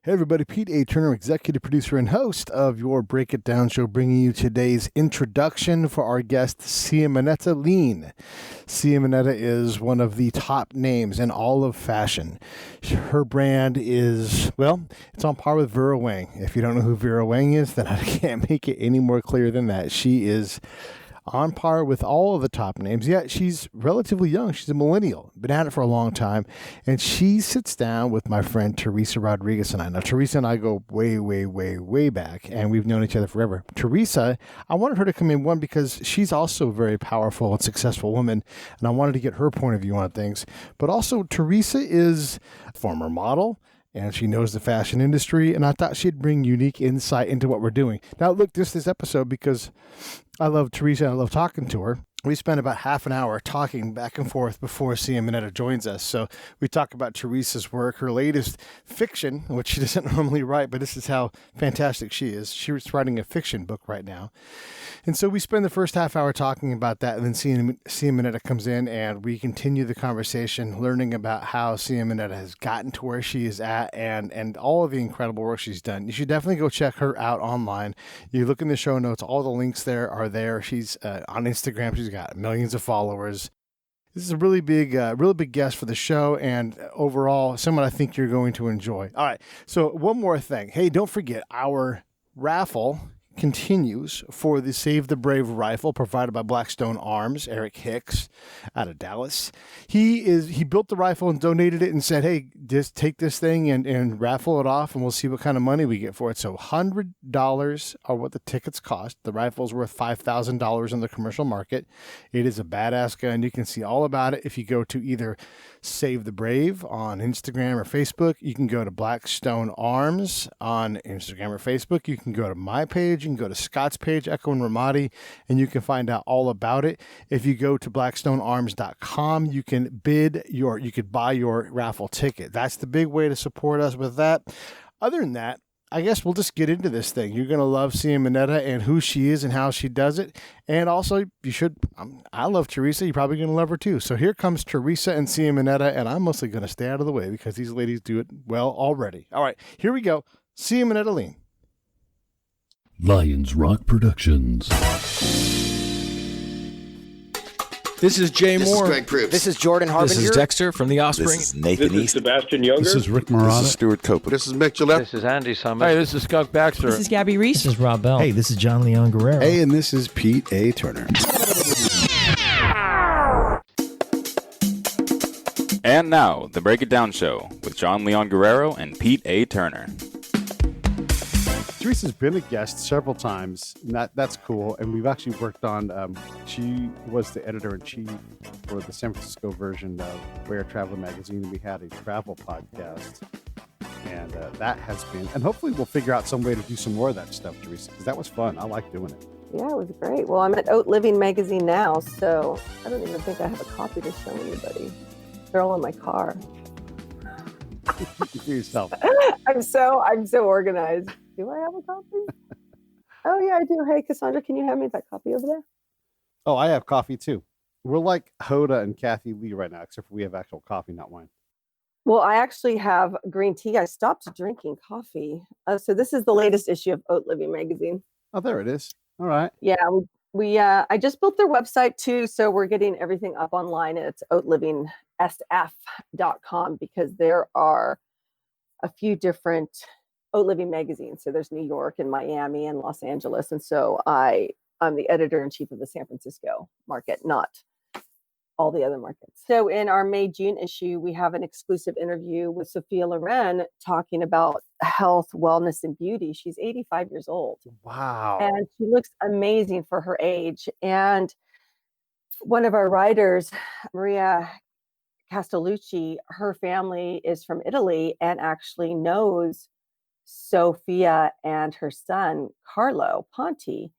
Hey everybody, Pete A. Turner, executive producer and host of your Break It Down show, bringing you today's introduction for our guest, Simonetta Lein. Simonetta is one of the top names in all of fashion. Her brand is, well, it's on par with Vera Wang. If you don't know who Vera Wang is, then I can't make it any more clear than that. She is on par with all of the top names, yet she's relatively young. She's a millennial, been at it for a long time, and she sits down with my friend Teresa Rodriguez and I. Now, Teresa and I go way back, and we've known each other forever. Teresa, I wanted her to come in, one, because she's also a very powerful and successful woman, and I wanted to get her point of view on things, but also Teresa is a former model, and she knows the fashion industry, and I thought she'd bring unique insight into what we're doing. Now, look, this episode, because I love Teresa and I love talking to her. We spent about half an hour talking back and forth before Simonetta joins us. So we talk about Teresa's work, her latest fiction, which she doesn't normally write, but this is how fantastic she is. She's writing a fiction book right now. And so we spend the first half hour talking about that, and then Simonetta comes in and we continue the conversation, learning about how Simonetta has gotten to where she is at and all of the incredible work she's done. You should definitely go check her out online. You look in the show notes, all the links there are there. She's on Instagram. She's got millions of followers. This is a really big guest for the show, and overall, someone I think you're going to enjoy. All right, so one more thing. Hey, don't forget, our raffle continues for the Save the Brave rifle provided by Blackstone Arms, Eric Hicks out of Dallas. He built the rifle and donated it and said, hey, just take this thing and raffle it off and we'll see what kind of money we get for it. So $100 are what the tickets cost. The rifle's worth $5,000 in the commercial market. It is a badass gun. You can see all about it if you go to either Save the Brave on Instagram or Facebook. You can go to Blackstone Arms on Instagram or Facebook. You can go to my page. You can go to Scott's page, Echo and Ramadi, and you can find out all about it. If you go to blackstonearms.com, you can buy your raffle ticket. That's the big way to support us with that. Other than that, I guess we'll just get into this thing. You're going to love Simonetta and who she is and how she does it. And also, you should, I love Teresa. You're probably going to love her too. So here comes Teresa and Simonetta, and I'm mostly going to stay out of the way because these ladies do it well already. All right, here we go. Simonetta Lein. Lions Rock Productions. This is Jay Moore. This is Greg Proops. This is Jordan Harbinger. This is Dexter from The Offspring. This is Nathan East. Sebastian Younger. This is Rick Marotta. This is Stuart Copeland. This is Mick Gillette. This is Andy Summers. Hey, this is Skunk Baxter. This is Gabby Reese. This is Rob Bell. Hey, this is John Leon Guerrero. Hey, and this is Pete A. Turner. And now, the Break It Down Show with John Leon Guerrero and Pete A. Turner. Teresa's been a guest several times, and that's cool. And we've actually worked on, she was the editor-in-chief for the San Francisco version of Rare Traveler magazine, and we had a travel podcast. And that has been, and hopefully we'll figure out some way to do some more of that stuff, Teresa, because that was fun. I like doing it. Yeah, it was great. Well, I'm at Oat Living magazine now, so I don't even think I have a copy to show anybody. They're all in my car. For yourself. I'm so organized. Do I have a copy? Oh, yeah, I do. Hey, Cassandra, can you hand me that copy over there? Oh, I have coffee too. We're like Hoda and Kathy Lee right now, except for we have actual coffee, not wine. Well, I actually have green tea. I stopped drinking coffee. So this is the latest issue of Oat Living magazine. Oh, there it is. All right. Yeah, I just built their website too, so we're getting everything up online. It's oatlivingsf.com because there are a few different Oat Living magazines. So there's New York and Miami and Los Angeles. And so I'm the editor-in-chief of the San Francisco market, not all the other markets. So in our May-June issue, we have an exclusive interview with Sophia Loren talking about health, wellness, and beauty. She's 85 years old. Wow. And she looks amazing for her age. And one of our writers, Maria Castellucci, her family is from Italy and actually knows Sophia and her son, Carlo Ponti.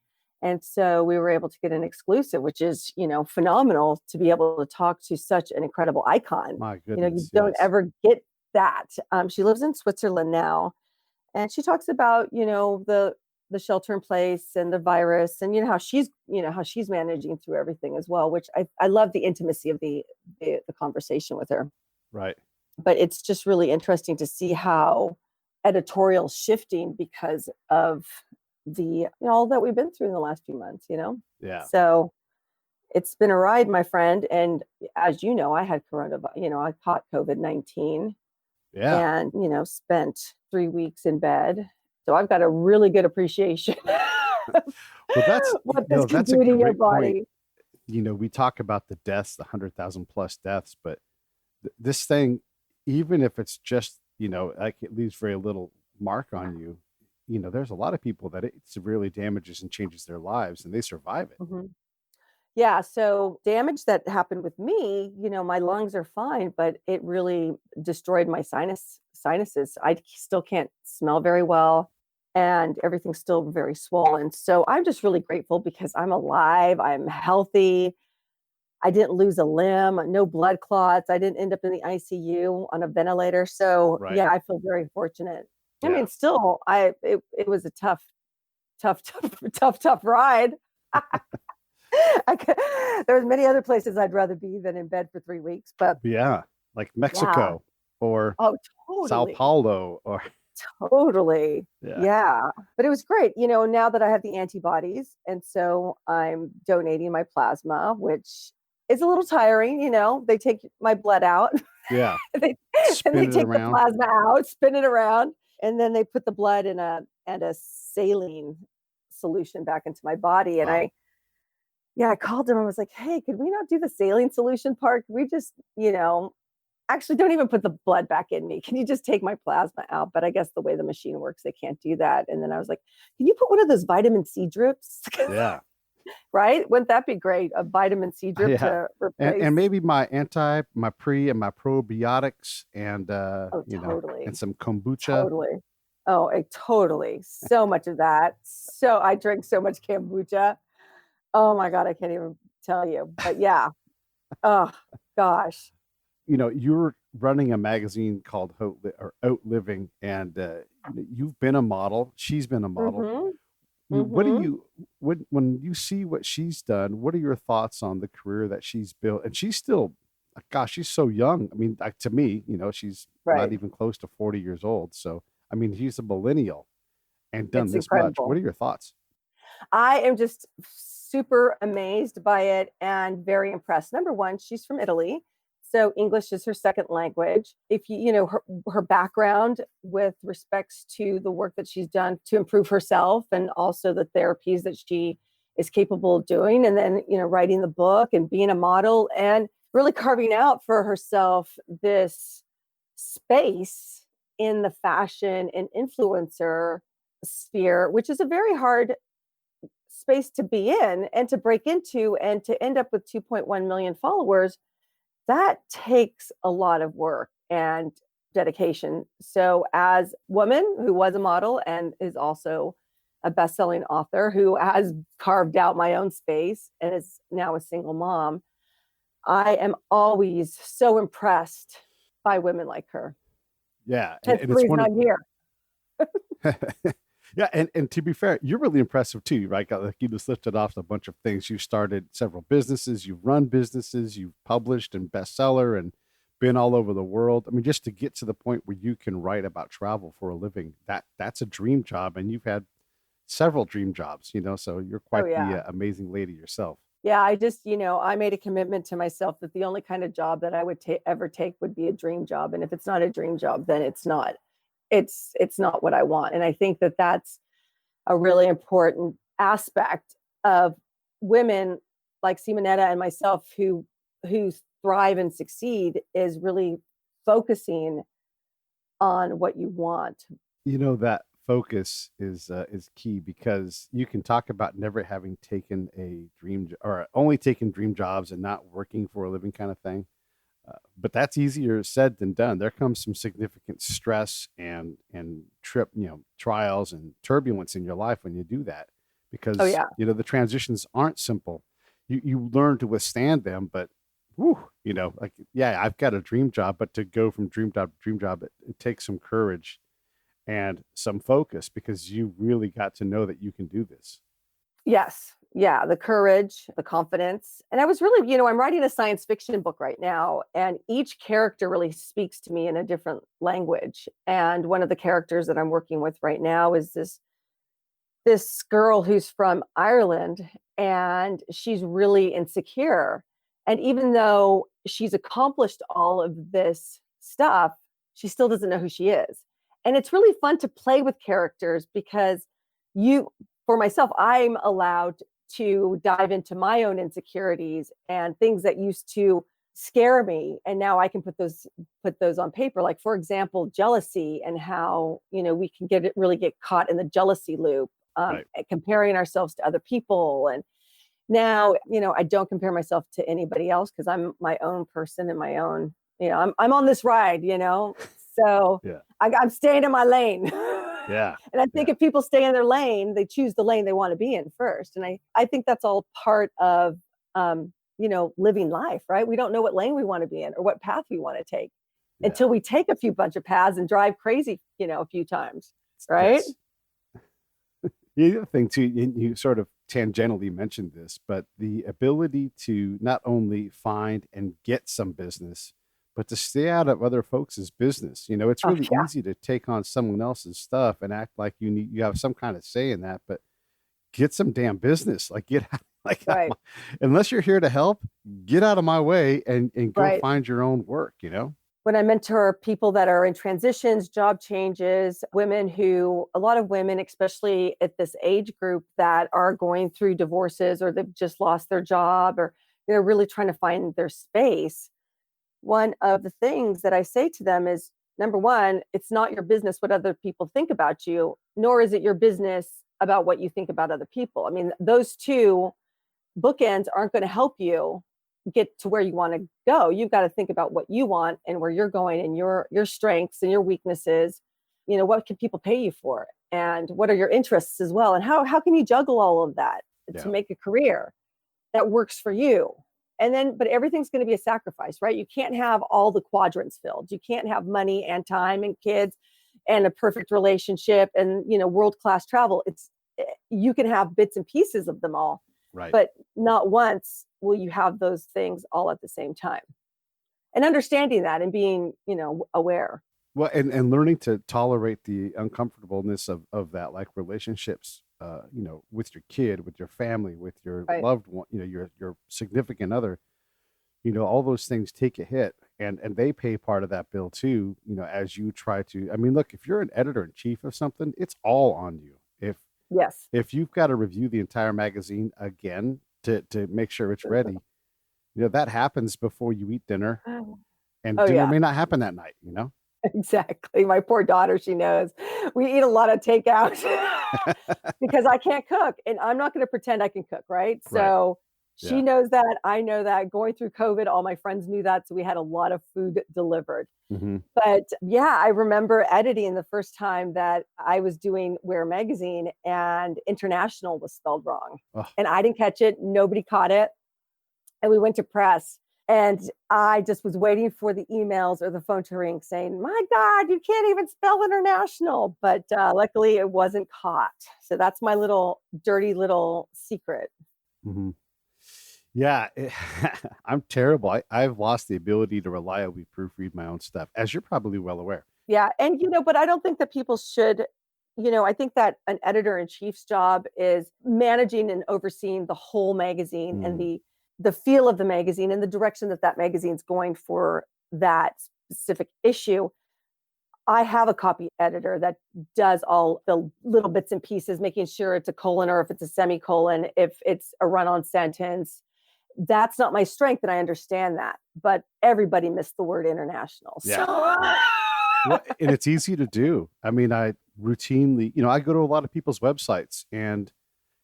And so we were able to get an exclusive, which is, phenomenal to be able to talk to such an incredible icon. My goodness. You don't ever get that. She lives in Switzerland now. And she talks about, the shelter in place and the virus and, how she's managing through everything as well, which I love the intimacy of the conversation with her. Right. But it's just really interesting to see how editorial shifting because of all that we've been through in the last few months, Yeah. So it's been a ride, my friend. And as you know, I had I caught COVID-19 Yeah. and, spent 3 weeks in bed. So I've got a really good appreciation Well, that's, what this can that's a do to your great point. body. We talk about the deaths, the 100,000 plus deaths, but this thing, even if it's just, like it leaves very little mark on you, there's a lot of people that it severely damages and changes their lives and they survive it. Mhm. Yeah, so damage that happened with me, my lungs are fine, but it really destroyed my sinuses. I still can't smell very well and everything's still very swollen. So I'm just really grateful because I'm alive, I'm healthy. I didn't lose a limb, no blood clots. I didn't end up in the ICU on a ventilator. So Right. yeah, I feel very fortunate. I Yeah. mean, still, it was a tough ride. There was many other places I'd rather be than in bed for 3 weeks, but Yeah. Like yeah. Mexico or Oh, Sao totally. Paulo or Totally. yeah. Yeah. But it was great, now that I have the antibodies. And so I'm donating my plasma, which is a little tiring, they take my blood out. Yeah. they, and they Spin it take the around. plasma out, spin it around, and then they put the blood in a saline solution back into my body. And Wow. I called him. I was like, hey, could we not do the saline solution part? Could we just, actually don't even put the blood back in me. Can you just take my plasma out? But I guess the way the machine works, they can't do that. And then I was like, can you put one of those vitamin C drips? Yeah. Right? Wouldn't that be great? A vitamin C drip Yeah. to replace. And maybe my pre and my probiotics and, Totally. and some kombucha. Totally. Oh, totally. So much of that. So I drink so much kombucha. Oh my God, I can't even tell you. But yeah. Oh gosh. You're running a magazine called Out Living, and you've been a model. She's been a model. Mm-hmm. What do you when you see what she's done? What are your thoughts on the career that she's built? And she's still, gosh, she's so young. I mean, to me, she's not even close to 40 years old. So, I mean, she's a millennial and done It's this much. incredible. What are your thoughts? I am just super amazed by it and very impressed. Number one, she's from Italy. So English is her second language. If her background with respects to the work that she's done to improve herself and also the therapies that she is capable of doing, and then, writing the book and being a model and really carving out for herself this space in the fashion and influencer sphere, which is a very hard space to be in and to break into and to end up with 2.1 million followers. That takes a lot of work and dedication. So as a woman who was a model and is also a best-selling author who has carved out my own space and is now a single mom, I am always so impressed by women like her. Yeah. That's the reason I'm here. Yeah, and to be fair, you're really impressive too, right? Like you just lifted off a bunch of things. You started several businesses, you've run businesses, you've published and bestseller and been all over the world. I mean, just to get to the point where you can write about travel for a living, that's a dream job. And you've had several dream jobs, so you're quite the amazing lady yourself. Yeah, I just, I made a commitment to myself that the only kind of job that I would ever take would be a dream job. And if it's not a dream job, then it's not. It's not what I want. And I think that that's a really important aspect of women like Simonetta and myself who thrive and succeed is really focusing on what you want. That focus is key, because you can talk about never having taken a dream or only taking dream jobs and not working for a living kind of thing. But that's easier said than done. There comes some significant stress and trials and turbulence in your life when you do that, because the transitions aren't simple. You learn to withstand them, but I've got a dream job, but to go from dream job to dream job, it takes some courage and some focus, because you really got to know that you can do this. Yes. Yeah, the courage, the confidence. And I was really, I'm writing a science fiction book right now, and each character really speaks to me in a different language. And one of the characters that I'm working with right now is this girl who's from Ireland, and she's really insecure. And even though she's accomplished all of this stuff, she still doesn't know who she is. And it's really fun to play with characters because for myself, I'm allowed to dive into my own insecurities and things that used to scare me. And now I can put those on paper. Like, for example, jealousy, and how, we can really get caught in the jealousy loop, Right. comparing ourselves to other people. And now, I don't compare myself to anybody else because I'm my own person and my own, I'm on this ride, so Yeah. I'm staying in my lane. Yeah. And I think if people stay in their lane, they choose the lane they want to be in first. And I think that's all part of, living life, right? We don't know what lane we want to be in or what path we want to take until we take a few bunch of paths and drive crazy, a few times, right? Yes. The other thing too, you sort of tangentially mentioned this, but the ability to not only find and get some business, but to stay out of other folks' business. It's really easy to take on someone else's stuff and act like you have some kind of say in that, but get some damn business. Like, get out, Right. unless you're here to help, get out of my way and go Right. find your own work, When I mentor people that are in transitions, job changes, a lot of women, especially at this age group, that are going through divorces or they've just lost their job or they're really trying to find their space. One of the things that I say to them is, number one, it's not your business what other people think about you, nor is it your business about what you think about other people. I mean, those two bookends aren't going to help you get to where you want to go. You've got to think about what you want and where you're going and your strengths and your weaknesses. What can people pay you for? And what are your interests as well? And how can you juggle all of that to make a career that works for you? And then, but everything's going to be a sacrifice, right? You can't have all the quadrants filled. You can't have money and time and kids and a perfect relationship and, world-class travel. You can have bits and pieces of them all, right? But not once will you have those things all at the same time. And understanding that and being, aware. Well, and learning to tolerate the uncomfortableness of that, like relationships, with your kid, with your family, with your loved one, your significant other, all those things take a hit, and they pay part of that bill too. As you try to, I mean, look, if you're an editor in chief of something, it's all on you. If you've got to review the entire magazine again to make sure it's ready, that happens before you eat dinner, and dinner may not happen that night. Exactly. My poor daughter, she knows we eat a lot of takeout because I can't cook and I'm not going to pretend I can cook. Right. So she knows that. I know that. Going through COVID, all my friends knew that. So we had a lot of food delivered. Mm-hmm. But I remember editing the first time that I was doing Wear Magazine and international was spelled wrong. And I didn't catch it. Nobody caught it. And we went to press. And I just was waiting for the emails or the phone to ring saying, my God, you can't even spell international. But luckily it wasn't caught. So that's my dirty little secret. Mm-hmm. Yeah, I'm terrible. I've lost the ability to reliably proofread my own stuff, as you're probably well aware. Yeah. And, but I don't think that people should, I think that an editor-in-chief's job is managing and overseeing the whole magazine and the feel of the magazine and the direction that magazine's going for that specific issue. I have a copy editor that does all the little bits and pieces, making sure it's a colon or if it's a semicolon, if it's a run-on sentence. That's not my strength, and I understand that. But everybody missed the word international. Yeah. So... Well, and it's easy to do. I mean, I routinely, I go to a lot of people's websites and,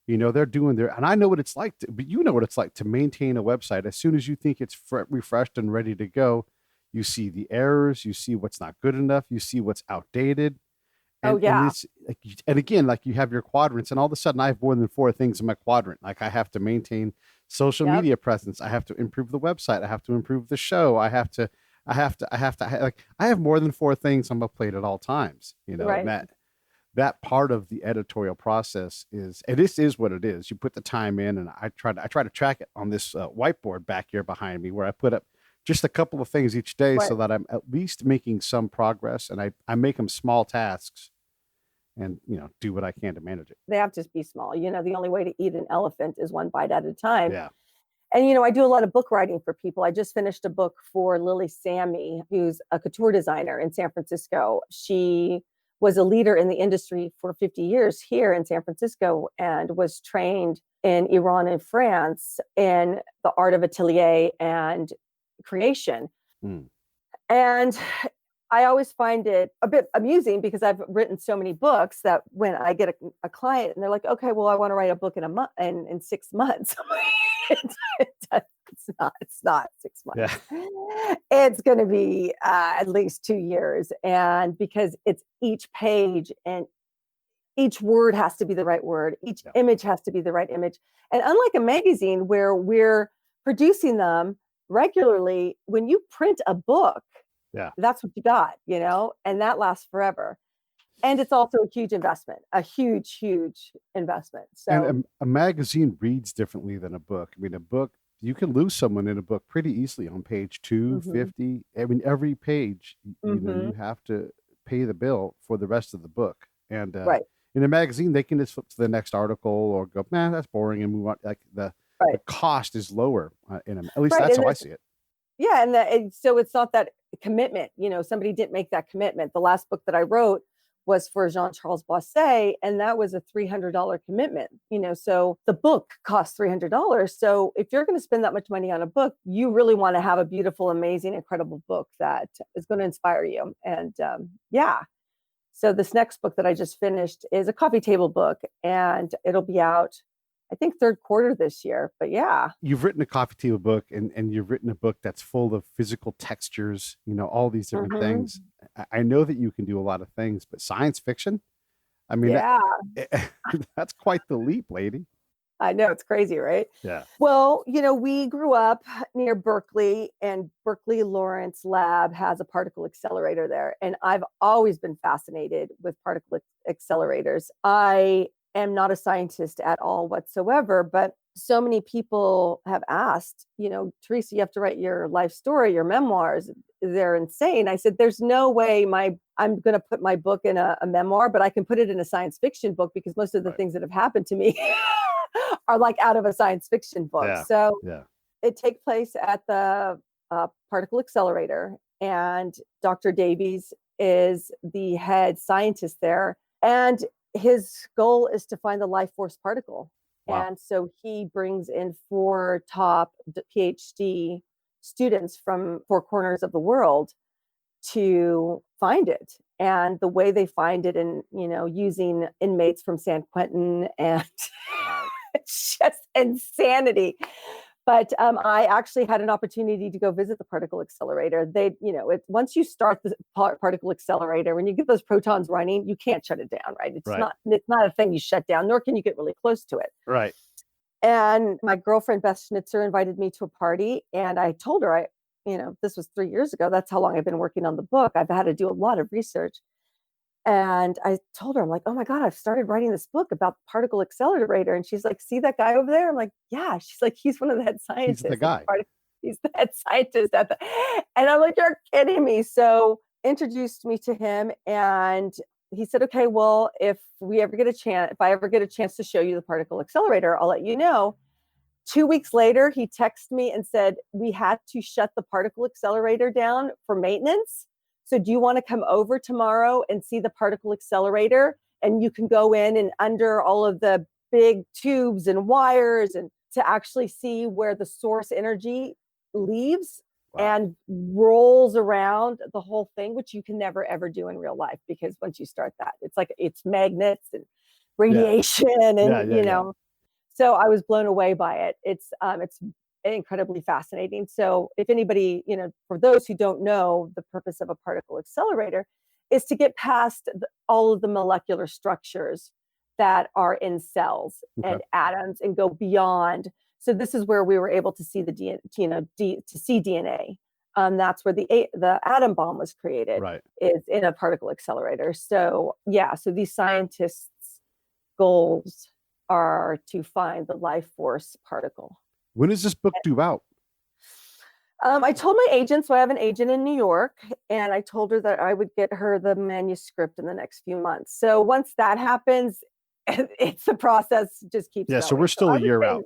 they're doing and I know what it's like, but you know what it's like to maintain a website. As soon as you think it's refreshed and ready to go, you see the errors, you see what's not good enough, you see what's outdated. And, and it's like, and again, like you have your quadrants, and all of a sudden I have more than 4 things in my quadrant. Like I have to maintain social media presence. I have to improve the website. I have to improve the show. I have more than 4 things on my plate at all times, Right. And that part of the editorial process is, and this is what it is. You put the time in, and I try to track it on this whiteboard back here behind me, where I put up just a couple of things each day, so that I'm at least making some progress, and I make them small tasks, and do what I can to manage it. They have to be small. The only way to eat an elephant is one bite at a time. Yeah. And, I do a lot of book writing for people. I just finished a book for Lily Sammy, who's a couture designer in San Francisco. She was a leader in the industry for 50 years here in San Francisco and was trained in Iran and France in the art of atelier and creation. And I always find it a bit amusing because I've written so many books that when I get a client and they're like, okay, well, I want to write a book in a month and in 6 months. It's not 6 months. Yeah. It's going to be at least 2 years. And because it's each page and each word has to be the right word. Each image has to be the right image. And unlike a magazine where we're producing them regularly, when you print a book, that's what you got, and that lasts forever. And it's also a huge investment, a huge, huge investment. So, and a magazine reads differently than a book. I mean, a book, you can lose someone in a book pretty easily on page 250. I mean, every page, you have to pay the bill for the rest of the book. And in a magazine, they can just flip to the next article or go, man, that's boring, and move on. Like the cost is lower in them. At least that's how I see it. Yeah, and so it's not that commitment. Somebody didn't make that commitment. The last book that I wrote was for Jean-Charles Boisset, and that was a $300 commitment. So the book costs $300. So if you're going to spend that much money on a book, you really want to have a beautiful, amazing, incredible book that is going to inspire you. And so this next book that I just finished is a coffee table book, and it'll be out, I think, third quarter this year. But yeah. You've written a coffee table book, and you've written a book that's full of physical textures, all these different things. I know that you can do a lot of things, but science fiction, I mean, that's quite the leap, lady. I know, it's crazy, right? Yeah. Well, we grew up near Berkeley, and Berkeley Lawrence Lab has a particle accelerator there. And I've always been fascinated with particle accelerators. I am not a scientist at all whatsoever, but so many people have asked, Teresa, you have to write your life story, your memoirs. They're insane. I said, there's no way I'm going to put my book in a memoir, but I can put it in a science fiction book because most of the things that have happened to me are like out of a science fiction book. Yeah. So it takes place at the particle accelerator, and Dr. Davies is the head scientist there. And his goal is to find the life force particle. Wow. And so he brings in 4 top PhD students from 4 corners of the world to find it. And the way they find it, and using inmates from San Quentin, and it's just insanity. But I actually had an opportunity to go visit the particle accelerator. Once you start the particle accelerator, when you get those protons running, you can't shut it down, right? It's not a thing you shut down, nor can you get really close to it. Right. And my girlfriend, Beth Schnitzer, invited me to a party, and I told her, this was 3 years ago. That's how long I've been working on the book. I've had to do a lot of research. And I told her, I'm like, oh my God, I've started writing this book about the particle accelerator. And she's like, see that guy over there? I'm like, yeah. She's like, he's one of the head scientists. He's the guy. He's the head scientist and I'm like, you're kidding me. So introduced me to him, and he said, okay, well, if I ever get a chance to show you the particle accelerator, I'll let you know. 2 weeks later, he texted me and said, we had to shut the particle accelerator down for maintenance. So do you want to come over tomorrow and see the particle accelerator? And you can go in and under all of the big tubes and wires, and to actually see where the source energy leaves and rolls around the whole thing, which you can never, ever do in real life, because once you start that, it's magnets and radiation and, So I was blown away by it. It's incredibly fascinating. So if anybody, for those who don't know, the purpose of a particle accelerator is to get past all of the molecular structures that are in cells and atoms and go beyond. So this is where we were able to see the DNA, That's where the atom bomb was created, Right. is in a particle accelerator. So yeah, so these scientists' goals are to find the life force particle. When is this book due out? I told my agent, so I have an agent in New York, and I told her that I would get her the manuscript in the next few months. So once that happens, it's the process just keeps Yeah, going. so we're still a year out.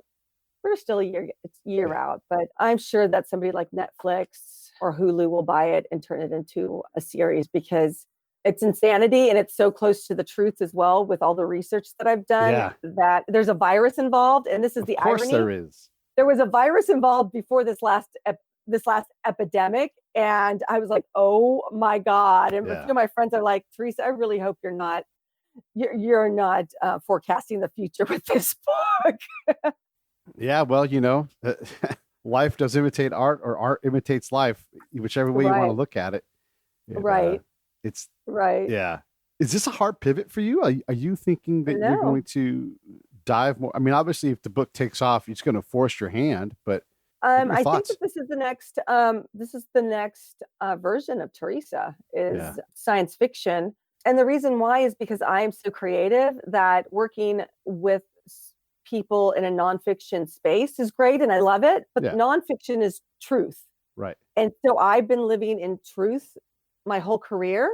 We're still it's year out, but I'm sure that somebody like Netflix or Hulu will buy it and turn it into a series, because it's insanity and it's so close to the truth as well, with all the research that I've done, that there's a virus involved. And this is the irony. Of course there is. There was a virus involved before this last epidemic. And I was like, oh my God. And a few of my friends are like, Teresa, I really hope you're not forecasting the future with this book. Yeah, well, life does imitate art, or art imitates life, whichever way you want to look at it. And, right. It's right. Yeah. Is this a hard pivot for you? Are you thinking that you're going to dive more? I mean, obviously, if the book takes off, it's going to force your hand, but I think that this is the next version of Teresa, is science fiction. And the reason why is because I am so creative that working with people in a nonfiction space is great, and I love it. But nonfiction is truth. Right. And so I've been living in truth my whole career,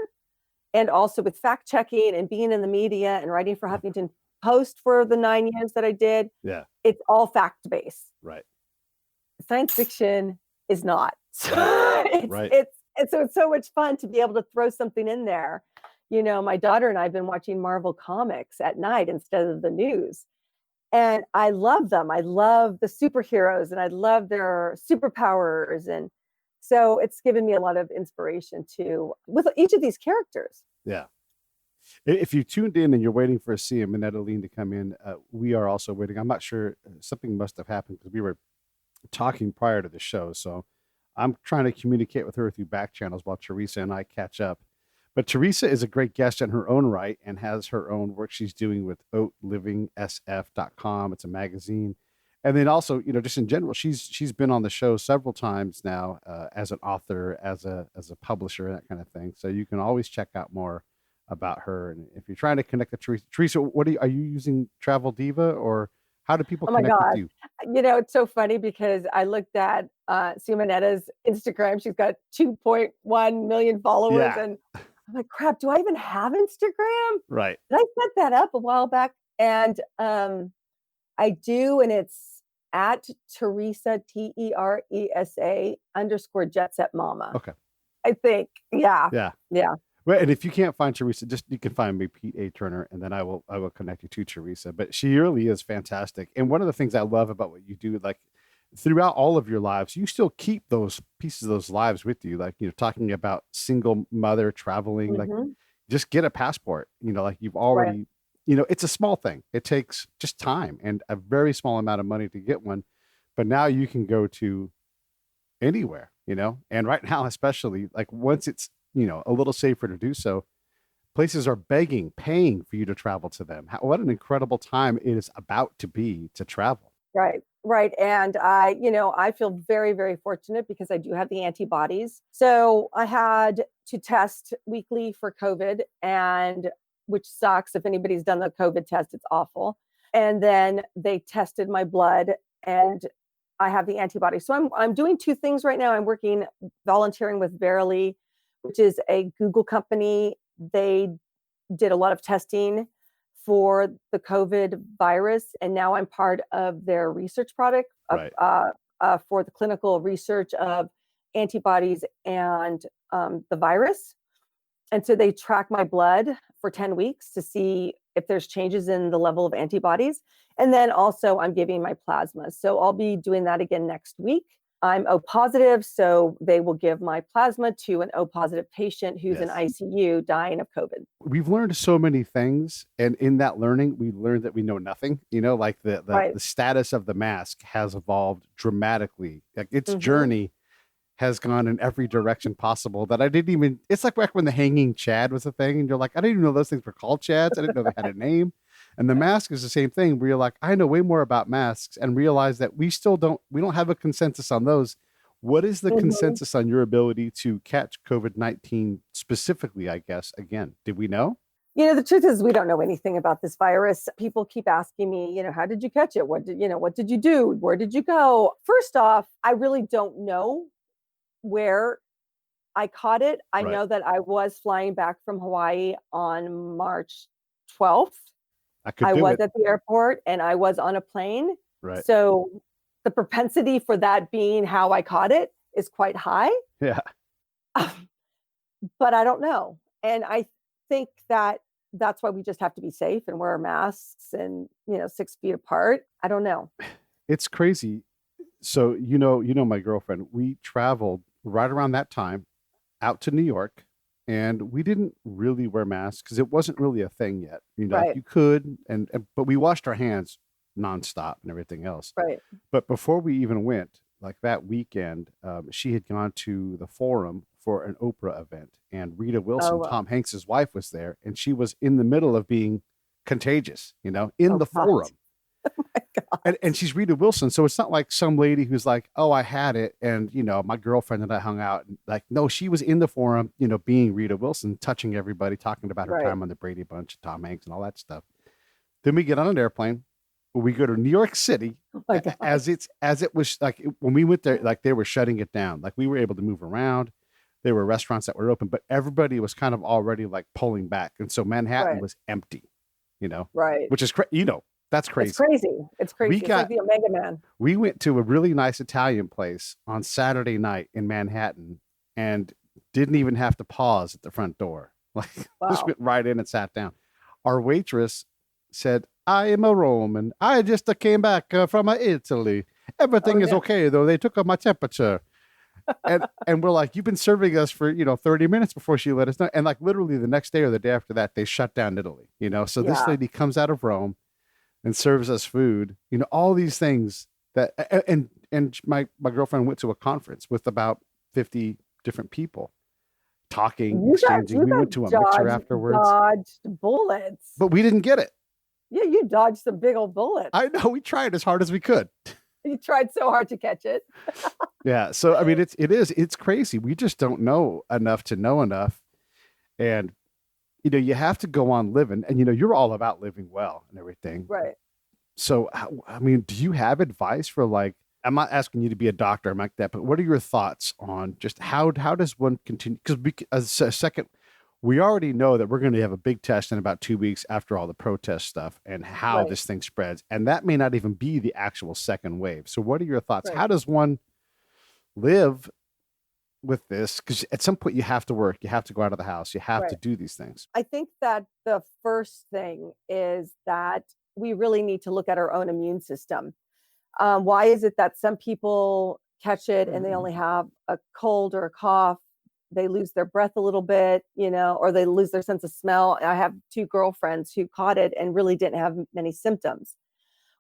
and also with fact checking and being in the media and writing for Huffington Post for the 9 years that I did. Yeah. It's all fact based. Right. Science fiction is not. Right. It's so much fun to be able to throw something in there. My daughter and I have been watching Marvel comics at night instead of the news. And I love them. I love the superheroes and I love their superpowers. And so it's given me a lot of inspiration too, with each of these characters. Yeah. If you tuned in and you're waiting for Simonetta Lein to come in, we are also waiting. I'm not sure. Something must have happened because we were talking prior to the show. So I'm trying to communicate with her through back channels while Teresa and I catch up. But Teresa is a great guest in her own right and has her own work she's doing with oatlivingsf.com. It's a magazine. And then also, just in general, she's been on the show several times now as an author, as a publisher, that kind of thing. So you can always check out more about her. And if you're trying to connect with Teresa, are you using Travel Diva, or how do people connect with you? It's so funny because I looked at Simonetta's Instagram. She's got 2.1 million followers. Yeah. And I'm like, crap, do I even have Instagram? Right. And I set that up a while back. And I do. And it's at Teresa, Teresa _Jet Set Mama. Okay. I think. Yeah. Yeah. Yeah. Well, and if you can't find Teresa, you can find me, Pete A. Turner, and then I will connect you to Teresa. But she really is fantastic. And one of the things I love about what you do, like throughout all of your lives, you still keep those pieces of those lives with you. Like, talking about single mother traveling, like just get a passport, like you've already, it's a small thing. It takes just time and a very small amount of money to get one. But now you can go to anywhere, and right now, especially like once it's, a little safer to do so, places are paying for you to travel to them. What an incredible time it is about to be to travel. Right. Right. And I feel very, very fortunate because I do have the antibodies. So I had to test weekly for COVID, and which sucks. If anybody's done the COVID test, it's awful. And then they tested my blood and I have the antibodies. So I'm doing two things right now. I'm volunteering with Verily, which is a Google company. They did a lot of testing for the COVID virus, and now I'm part of their research product for the clinical research of antibodies and the virus. And so they track my blood for 10 weeks to see if there's changes in the level of antibodies. And then also I'm giving my plasma. So I'll be doing that again next week. I'm O positive, so they will give my plasma to an O positive patient who's in ICU dying of COVID. We've learned so many things, and in that learning, we learned that we know nothing. Like the status of the mask has evolved dramatically. Like its journey has gone in every direction possible that I didn't even. It's like back when the hanging Chad was a thing, and you're like, I didn't even know those things were called Chads. I didn't know they had a name. And the mask is the same thing where you're like, I know way more about masks, and realize that we don't have a consensus on those. What is the Mhm. consensus on your ability to catch COVID-19 specifically, I guess? Again, did we know? The truth is we don't know anything about this virus. People keep asking me, how did you catch it? What did you do? Where did you go? First off, I really don't know where I caught it. I Right. know that I was flying back from Hawaii on March 12th. I could I do was it. at the airport and I was on a plane. Right. So the propensity for that being how I caught it is quite high. Yeah. But I don't know. And I think that that's why we just have to be safe and wear masks and, 6 feet apart. I don't know. It's crazy. So, my girlfriend, we traveled right around that time out to New York, and we didn't really wear masks because it wasn't really a thing yet. Right. You could, but we washed our hands nonstop and everything else. Right. But before we even went, like that weekend, she had gone to the Forum for an Oprah event, and Rita Wilson, wow. Tom Hanks's wife, was there, and she was in the middle of being contagious, in Oh, the God. Forum. Oh my God. And she's Rita Wilson, so it's not like some lady who's like, "Oh, I had it," and my girlfriend and I hung out. Like, no, she was in the Forum, being Rita Wilson, touching everybody, talking about her Right. time on the Brady Bunch, Tom Hanks, and all that stuff. Then we get on an airplane. We go to New York City. Oh my God. As it was like when we went there, like they were shutting it down. Like we were able to move around. There were restaurants that were open, but everybody was kind of already like pulling back, and so Manhattan Right. was empty. Right. Which is that's crazy. It's crazy. It's crazy. It's like the Omega Man. We went to a really nice Italian place on Saturday night in Manhattan and didn't even have to pause at the front door. Like, just went right in and sat down. Our waitress said, "I am a Roman. I just came back from Italy. Everything is okay, though. They took up my temperature." And we're like, "You've been serving us for 30 minutes before she let us know." And like literally the next day or the day after that, they shut down Italy. So this lady comes out of Rome and serves us food, all these things that, and my girlfriend went to a conference with about 50 different people talking, exchanging. We went to a mixer afterwards. Dodged bullets. But we didn't get it. Yeah, you dodged some big old bullets. I know, we tried as hard as we could. You tried so hard to catch it. Yeah. So, I mean, it's crazy. We just don't know enough to know enough. And, you have to go on living, and, you're all about living well and everything. Right. So, I mean, do you have advice for, like, I'm not asking you to be a doctor or like that, but what are your thoughts on just how does one continue? Because a second, we already know that we're going to have a big test in about 2 weeks after all the protest stuff and how this thing spreads. And that may not even be the actual second wave. So what are your thoughts? Right. How does one live with this? Because at some point you have to work, you have to go out of the house, you have to do these things. I think that the first thing is that we really need to look at our own immune system. Why is it that some people catch it and they only have a cold or a cough? They lose their breath a little bit, or they lose their sense of smell. I have 2 girlfriends who caught it and really didn't have many symptoms,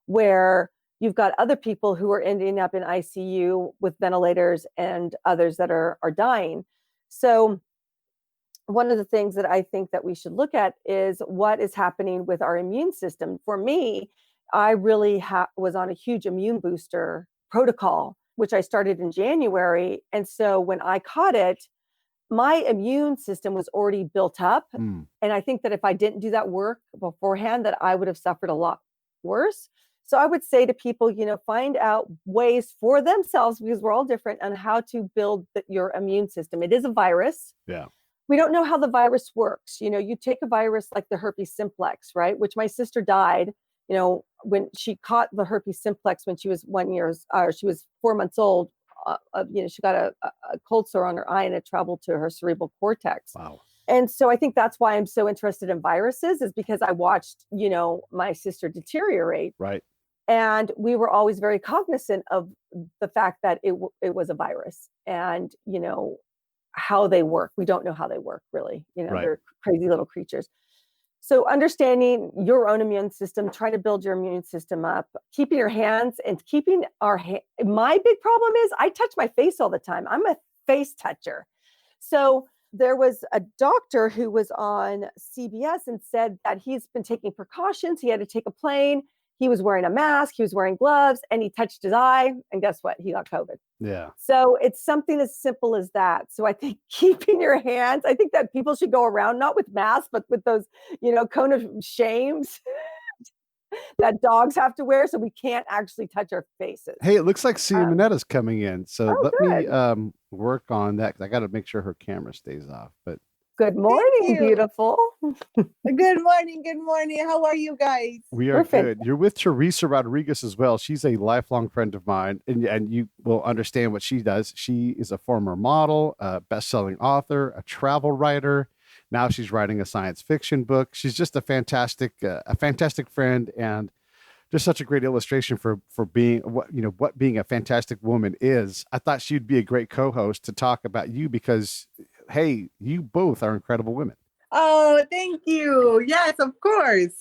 where you've got other people who are ending up in ICU with ventilators and others that are dying. So one of the things that I think that we should look at is what is happening with our immune system. For me, I really was on a huge immune booster protocol, which I started in January. And so when I caught it, my immune system was already built up. And I think that if I didn't do that work beforehand, that I would have suffered a lot worse. So I would say to people, find out ways for themselves, because we're all different, on how to build your immune system. It is a virus. Yeah. We don't know how the virus works. You take a virus like the herpes simplex, right? Which my sister died, when she caught the herpes simplex when she was 1 year, she was 4 months old. She got a cold sore on her eye and it traveled to her cerebral cortex. Wow. And so I think that's why I'm so interested in viruses, is because I watched, my sister deteriorate. Right. And we were always very cognizant of the fact that it was a virus and, how they work. We don't know how they work, really. They're crazy little creatures. So understanding your own immune system, trying to build your immune system up, keeping your hands and keeping my big problem is I touch my face all the time. I'm a face toucher. So there was a doctor who was on CBS and said that he's been taking precautions. He had to take a plane. he was wearing a mask, he was wearing gloves, and he touched his eye. And guess what? He got COVID. Yeah. So it's something as simple as that. So I think keeping your hands, I think that people should go around not with masks, but with those, cone of shames that dogs have to wear, so we can't actually touch our faces. Hey, it looks like Simonetta's coming in. So let good. me work on that, because I got to make sure her camera stays off. But Good morning, beautiful. Good morning. Good morning. How are you guys? we are good. You're with Teresa Rodriguez as well. She's a lifelong friend of mine, and you will understand what she does. She is a former model, a best-selling author, a travel writer. Now she's writing a science fiction book. She's just a fantastic friend, and just such a great illustration for being what being a fantastic woman is. I thought she'd be a great co-host to talk about you, because hey, you both are incredible women. Oh, thank you. Yes, of course.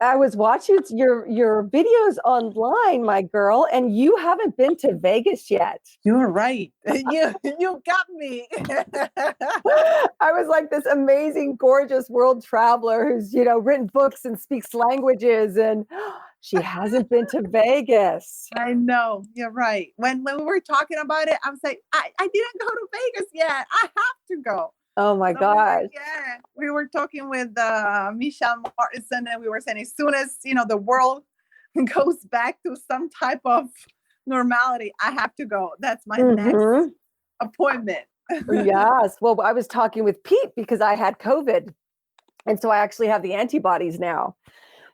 I was watching your videos online, my girl, and you haven't been to Vegas yet. You're right. You got me. I was like this amazing, gorgeous world traveler who's, written books and speaks languages, and she hasn't been to Vegas. I know. You're right. When we were talking about it, I was like, I didn't go to Vegas yet. I have to go. Oh my gosh. We were talking with Michelle Martinson, and we were saying as soon as, the world goes back to some type of normality, I have to go. That's my next appointment. Yes. Well, I was talking with Pete because I had COVID. And so I actually have the antibodies now.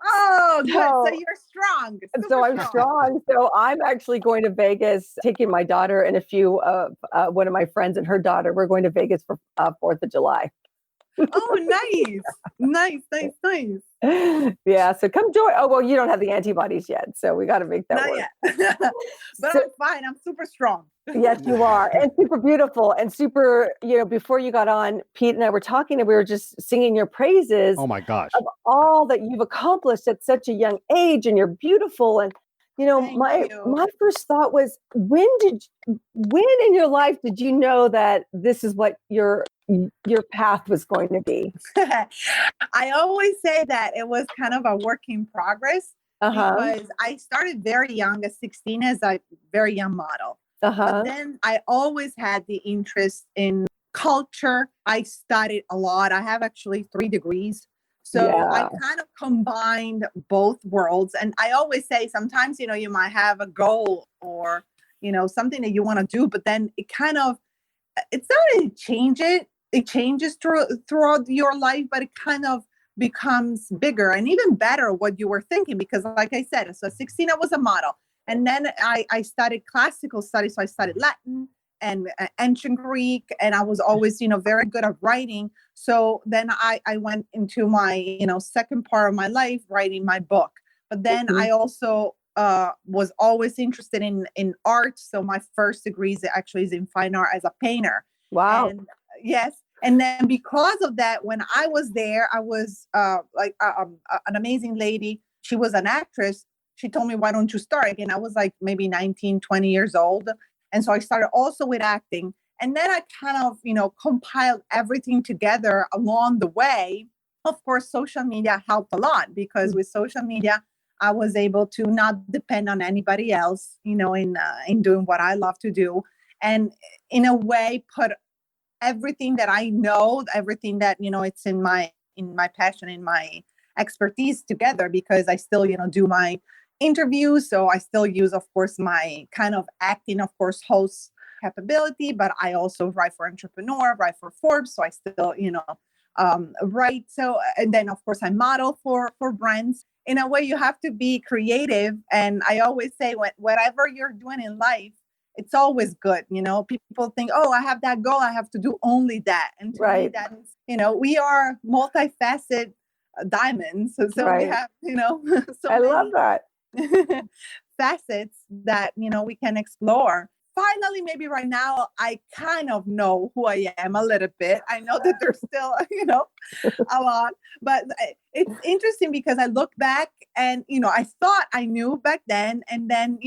Oh, good. So you're strong. So I'm strong. So I'm actually going to Vegas, taking my daughter and a few of one of my friends and her daughter. We're going to Vegas for 4th of July. Oh, nice. Yeah. So come join. Oh, well, you don't have the antibodies yet. So we got to make that Not work. Yet. But I'm fine. I'm super strong. Yes, you are. And super beautiful and super, before you got on, Pete and I were talking and we were just singing your praises. Oh my gosh. Of all that you've accomplished at such a young age, and you're beautiful. And, my first thought was, when in your life did you know that this is what your path was going to be? I always say that it was kind of a work in progress, because I started very young at 16 as a very young model. But then I always had the interest in culture. I studied a lot. I have actually 3 degrees. So I kind of combined both worlds. And I always say sometimes, you might have a goal or, something that you want to do, but then it's not really it changes throughout your life, but it kind of becomes bigger and even better what you were thinking. Because like I said, so at 16, I was a model. And then I studied classical studies. So I studied Latin and ancient Greek, and I was always, very good at writing. So then I went into my, second part of my life, writing my book. But then I also was always interested in art. So my first degree actually is in fine art as a painter. Wow. And, yes. And then because of that, when I was there, I was an amazing lady. She was an actress. She told me, why don't you start? And I was like maybe 19, 20 years old. And so I started also with acting. And then I kind of, compiled everything together along the way. Of course, social media helped a lot, because with social media, I was able to not depend on anybody else, in doing what I love to do. And in a way, put everything that I know, everything that, it's in my passion, in my expertise together, because I still, do my interviews. So I still use, of course, my kind of acting, of course, host capability, but I also write for Entrepreneur, write for Forbes. So I still, write. So, and then of course I model for brands. In a way, you have to be creative. And I always say, whatever you're doing in life, it's always good. People think, oh, I have that goal, I have to do only that. And to me, that is, we are multifaceted diamonds. So we have, so I love that. facets that, we can explore. Finally, maybe right now, I kind of know who I am a little bit. I know that there's still, a lot, but it's interesting because I look back and, I thought I knew back then. And then,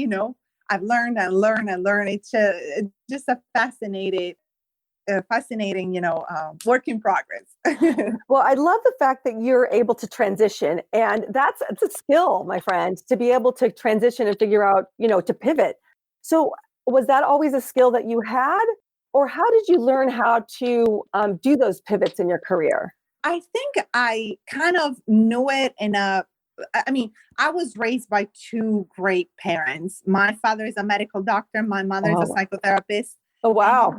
I've learned and learned and learned. It's just a fascinating fascinating, work in progress. Well, I love the fact that you're able to transition, and it's a skill, my friend, to be able to transition and figure out, to pivot. So was that always a skill that you had, or how did you learn how to do those pivots in your career? I think I kind of knew it I was raised by two great parents. My father is a medical doctor. My mother is a psychotherapist. Oh, wow.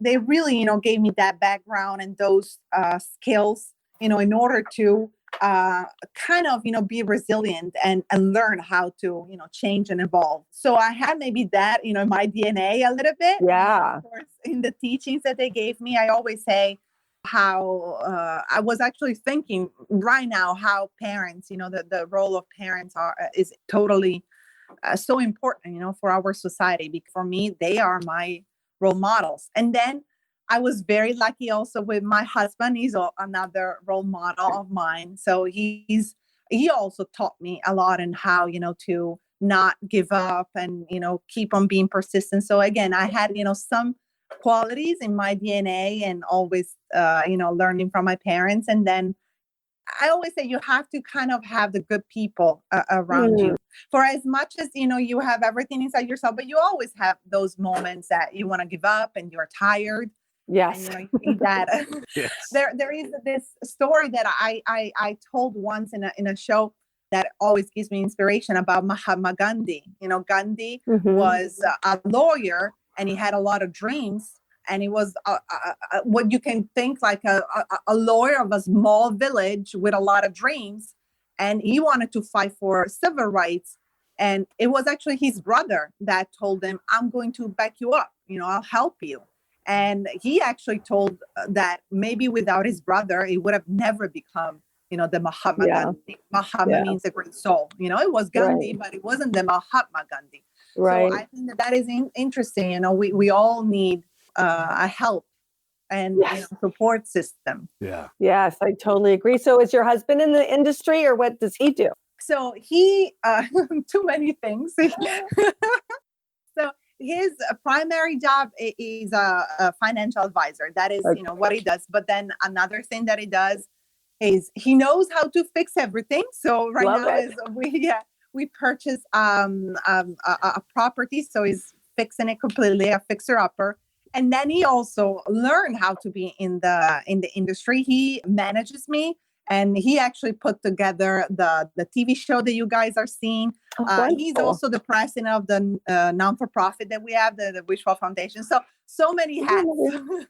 They really, gave me that background and those skills, in order to kind of, be resilient and learn how to, change and evolve. So I had maybe that, in my DNA a little bit. Yeah. Of course, in the teachings that they gave me, I always say how I was actually thinking right now how parents, the role of parents is totally so important, for our society. Because for me, they are my role models. And then I was very lucky also with my husband. He's another role model of mine. So he also taught me a lot in how, to not give up and, keep on being persistent. So again, I had, some qualities in my DNA and always, learning from my parents. And then I always say you have to kind of have the good people around you. For as much as, you have everything inside yourself, but you always have those moments that you want to give up and you're tired. Yes. And, you think that Yes. there is this story that I told once in a show that always gives me inspiration about Mahatma Gandhi. Gandhi was a lawyer and he had a lot of dreams. And he was what you can think like a lawyer of a small village with a lot of dreams. And he wanted to fight for civil rights. And it was actually his brother that told him, I'm going to back you up. I'll help you. And he actually told that maybe without his brother, he would have never become, the Mahatma Gandhi. Mahatma means a great soul. It was Gandhi, but it wasn't the Mahatma Gandhi. Right. So I think that is interesting. We all need a help and support system. Yeah. Yes, I totally agree. So is your husband in the industry or what does he do? So he, too many things. So his primary job is a financial advisor. That is, what he does. But then another thing that he does is he knows how to fix everything. So we purchased a property. So he's fixing it completely, a fixer-upper. And then he also learned how to be in the industry. He manages me, and he actually put together the TV show that you guys are seeing. He's also the president of the non-for-profit that we have, the Wishful Foundation. So many hats.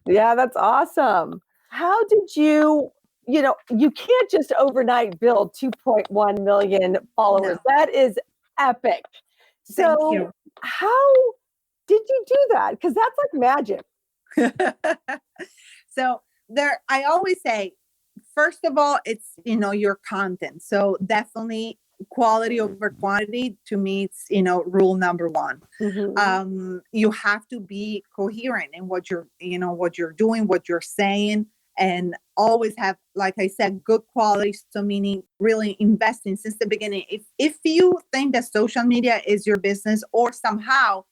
Yeah, that's awesome. How did you can't just overnight build 2.1 million followers. No. That is epic. So how did you do that? Because that's like magic. So I always say, first of all, it's, your content. So definitely quality over quantity to me, it's, rule number one. You have to be coherent in what you're doing, what you're saying, and always have, like I said, good quality. So meaning really investing since the beginning. If you think that social media is your business or somehow,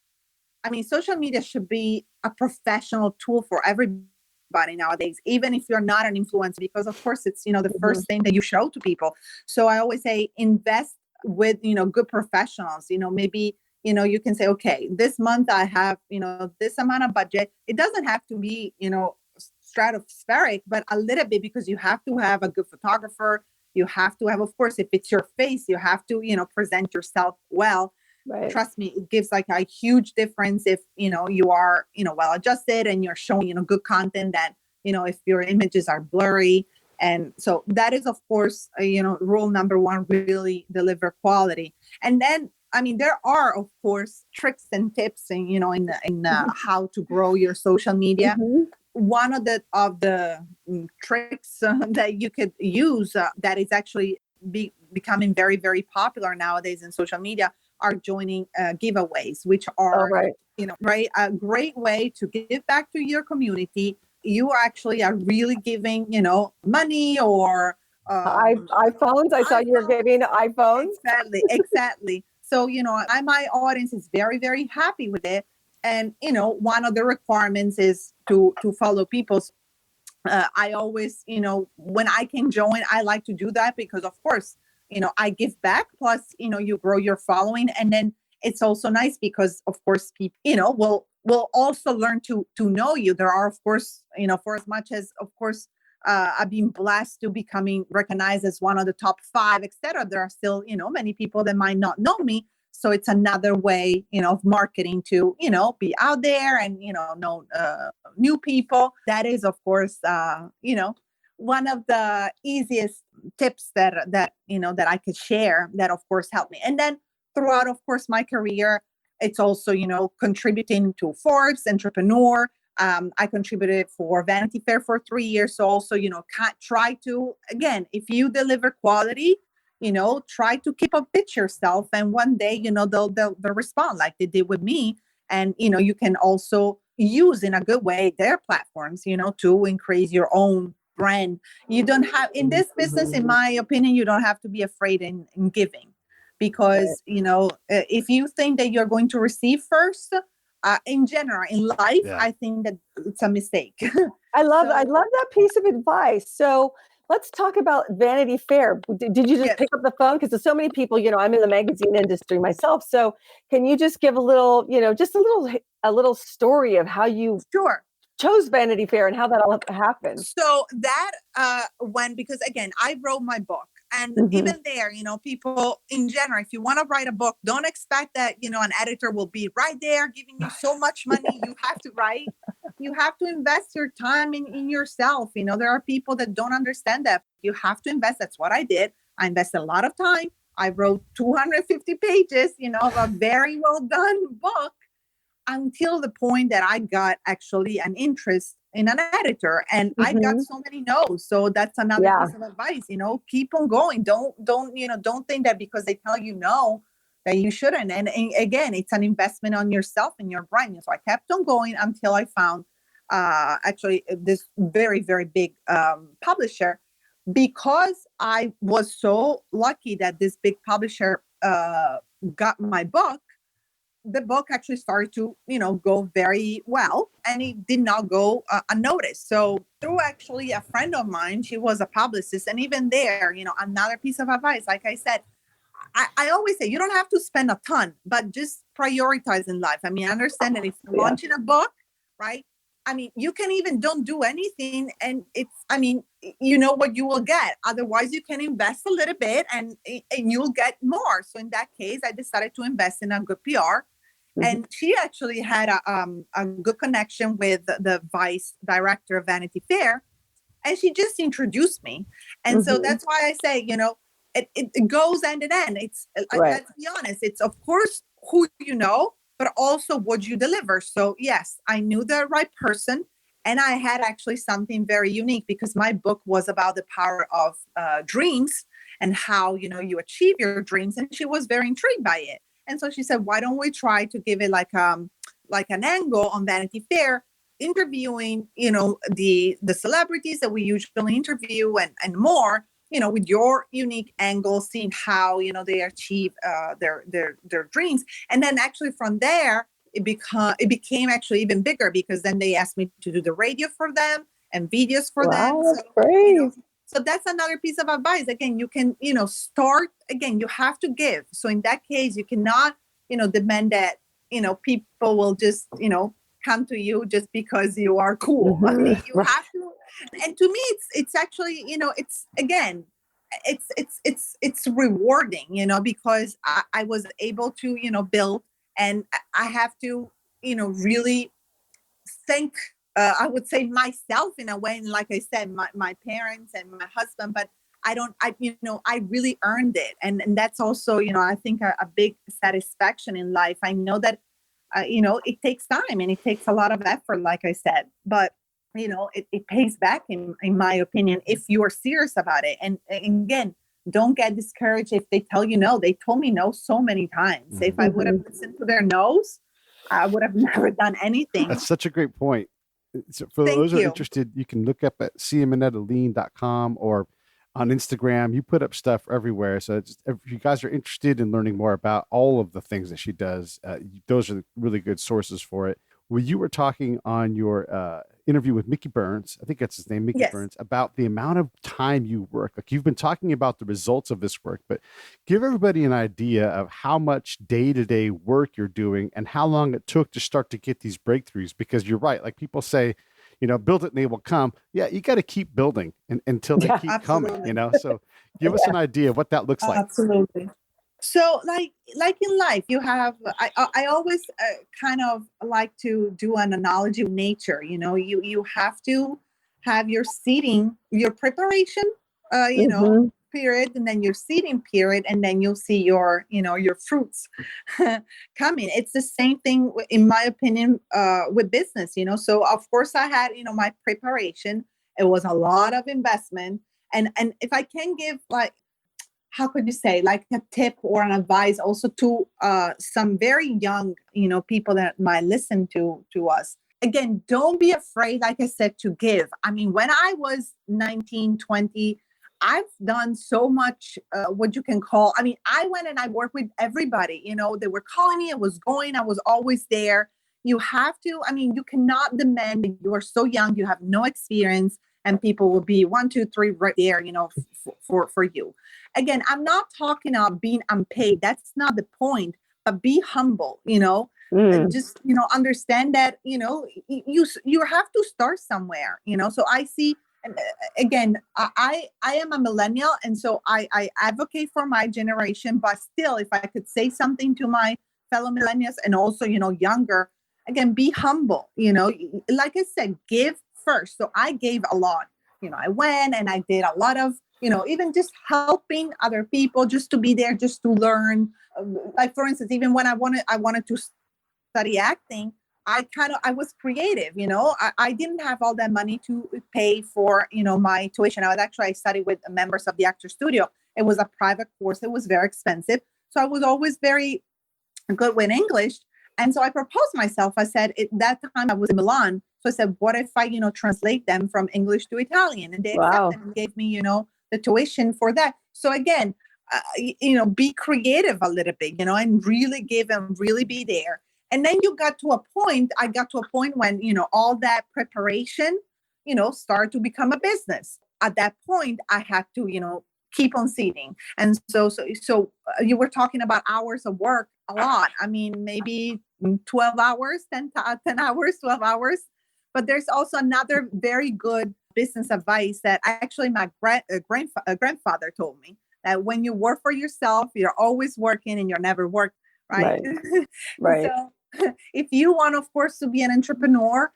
social media should be a professional tool for everybody nowadays, even if you're not an influencer, because of course it's, the first thing that you show to people. So I always say invest with, good professionals, maybe, you can say, okay, this month I have, this amount of budget. It doesn't have to be, stratospheric, but a little bit, because you have to have a good photographer. You have to have, of course, if it's your face, you have to, present yourself well. Right. Trust me, it gives like a huge difference if, you are, well adjusted and you're showing, good content that, if your images are blurry. And so that is, of course, rule number one, really deliver quality. And then, there are, of course, tricks and tips and, in how to grow your social media. One of the tricks that you could use that is actually becoming very, very popular nowadays in social media are joining giveaways, which are, a great way to give back to your community. You actually are really giving, money or iPhones. I saw you were giving iPhones. Exactly. So, my audience is very, very happy with it. And, one of the requirements is to follow people's. I always, when I can join, I like to do that because, of course, I give back. Plus, you grow your following, and then it's also nice because, of course, people, will also learn to know you. There are, of course, for as much as, of course, I've been blessed to becoming recognized as one of the top 5, etc. There are still, many people that might not know me. So it's another way, of marketing to, be out there and, know new people. That is, of course, one of the easiest tips that I could share that, of course, helped me. And then throughout, of course, my career, it's also, contributing to Forbes, Entrepreneur. I contributed for Vanity Fair for 3 years. So also, try to, again, if you deliver quality, try to keep up with yourself. And one day, they'll respond like they did with me. And, you can also use in a good way their platforms, to increase your own brand. You don't have, in this business, in my opinion, you don't have to be afraid in giving. Because, if you think that you're going to receive first, in general, in life, I think that it's a mistake. I love that piece of advice. So let's talk about Vanity Fair. Did you just pick up the phone? Because there's so many people, I'm in the magazine industry myself. So can you just give a little, just a little story of how you chose Vanity Fair and how that all happened? So that because again, I wrote my book. And even there, people in general, if you want to write a book, don't expect that, an editor will be right there giving you so much money. You have to write. You have to invest your time in yourself. There are people that don't understand that. You have to invest. That's what I did. I invested a lot of time. I wrote 250 pages, of a very well done book until the point that I got actually an interest in an editor, and I got so many no's. So that's another piece of advice, keep on going. Don't think that because they tell you no, that you shouldn't. And again, it's an investment on yourself and your brand. So I kept on going until I found actually this very, very big publisher, because I was so lucky that this big publisher got my book. The book actually started to, go very well, and it did not go unnoticed. So through actually a friend of mine, she was a publicist. And even there, another piece of advice, like I said, I always say, you don't have to spend a ton, but just prioritize in life. I mean, I understand that if you're launching a book, right? I mean, you can even don't do anything, and you know what you will get. Otherwise, you can invest a little bit and you'll get more. So in that case, I decided to invest in a good PR. And she actually had a good connection with the vice director of Vanity Fair, and she just introduced me. And so that's why I say, it goes end to end. It's let's be honest. It's of course who you know, but also what you deliver. So yes, I knew the right person, and I had actually something very unique because my book was about the power of dreams and how you achieve your dreams. And she was very intrigued by it. And so she said, why don't we try to give it like an angle on Vanity Fair, interviewing, the celebrities that we usually interview and more, with your unique angle, seeing how, they achieve their dreams. And then actually from there, it became actually even bigger, because then they asked me to do the radio for them and videos for them. That's great. So that's another piece of advice. Again, you can, start, again, you have to give. So in that case, you cannot, demand that, people will just, come to you just because you are cool. I mean, you have to. And to me, it's actually, it's, again, it's rewarding, because I was able to, build, and I have to, really thank I would say myself in a way, and like I said, my parents and my husband, but I really earned it. And that's also, I think a big satisfaction in life. I know that, it takes time and it takes a lot of effort, like I said, but, it pays back in my opinion, if you are serious about it. And again, don't get discouraged if they tell you no. They told me no so many times. If I would have listened to their no's, I would have never done anything. That's such a great point. So for those who are interested, you can look up at SimonettaLein.com, or on Instagram. You put up stuff everywhere. So if you guys are interested in learning more about all of the things that she does, those are really good sources for it. Well, you were talking on your interview with Mickey Burns, I think that's his name, Mickey Yes. Burns, about the amount of time you work. Like, you've been talking about the results of this work, but give everybody an idea of how much day-to-day work you're doing and how long it took to start to get these breakthroughs. Because you're right, like people say, build it and they will come. Yeah, you got to keep building until they keep Absolutely. coming, So give us an idea of what that looks like. Absolutely. So like in life, you have, I always kind of like to do an analogy of nature. You have to have your seeding, your preparation, period, and then your seeding period, and then you'll see your fruits coming. It's the same thing, in my opinion, with business. So of course I had, my preparation. It was a lot of investment, and if I can give, like, how could you say, like, a tip or an advice also to some very young, people that might listen to us. Again, don't be afraid, like I said, to give. I mean, when I was 19, 20, I've done so much, what you can call, I went and I worked with everybody, they were calling me, I was always there. You have to, you cannot demand that you are so young, you have no experience, and people will be 1, 2, 3 right there, for you. Again, I'm not talking about being unpaid. That's not the point, but be humble, just, understand that, you have to start somewhere, so I see, again, I am a millennial. And so I advocate for my generation, but still, if I could say something to my fellow millennials and also, younger, again, be humble, like I said, give first. So I gave a lot, I went and I did a lot of, even just helping other people, just to be there, just to learn. Like, for instance, even when I wanted to study acting, I was creative, I didn't have all that money to pay for, my tuition. I studied with members of the Actor Studio. It was a private course. It was very expensive. So I was always very good with English. And so I proposed myself. I said, at that time I was in Milan. So I said, what if I, translate them from English to Italian? And they accepted and gave me, the tuition for that. So again, be creative a little bit, and really give and really be there. And then I got to a point when, all that preparation, started to become a business. At that point, I had to, keep on seeding. And so you were talking about hours of work, a lot. Maybe 12 hours, 10 hours, 12 hours. But there's also another very good business advice that actually my grandfather told me, that when you work for yourself, you're always working and you're never worked, right? Right. So if you want, of course, to be an entrepreneur,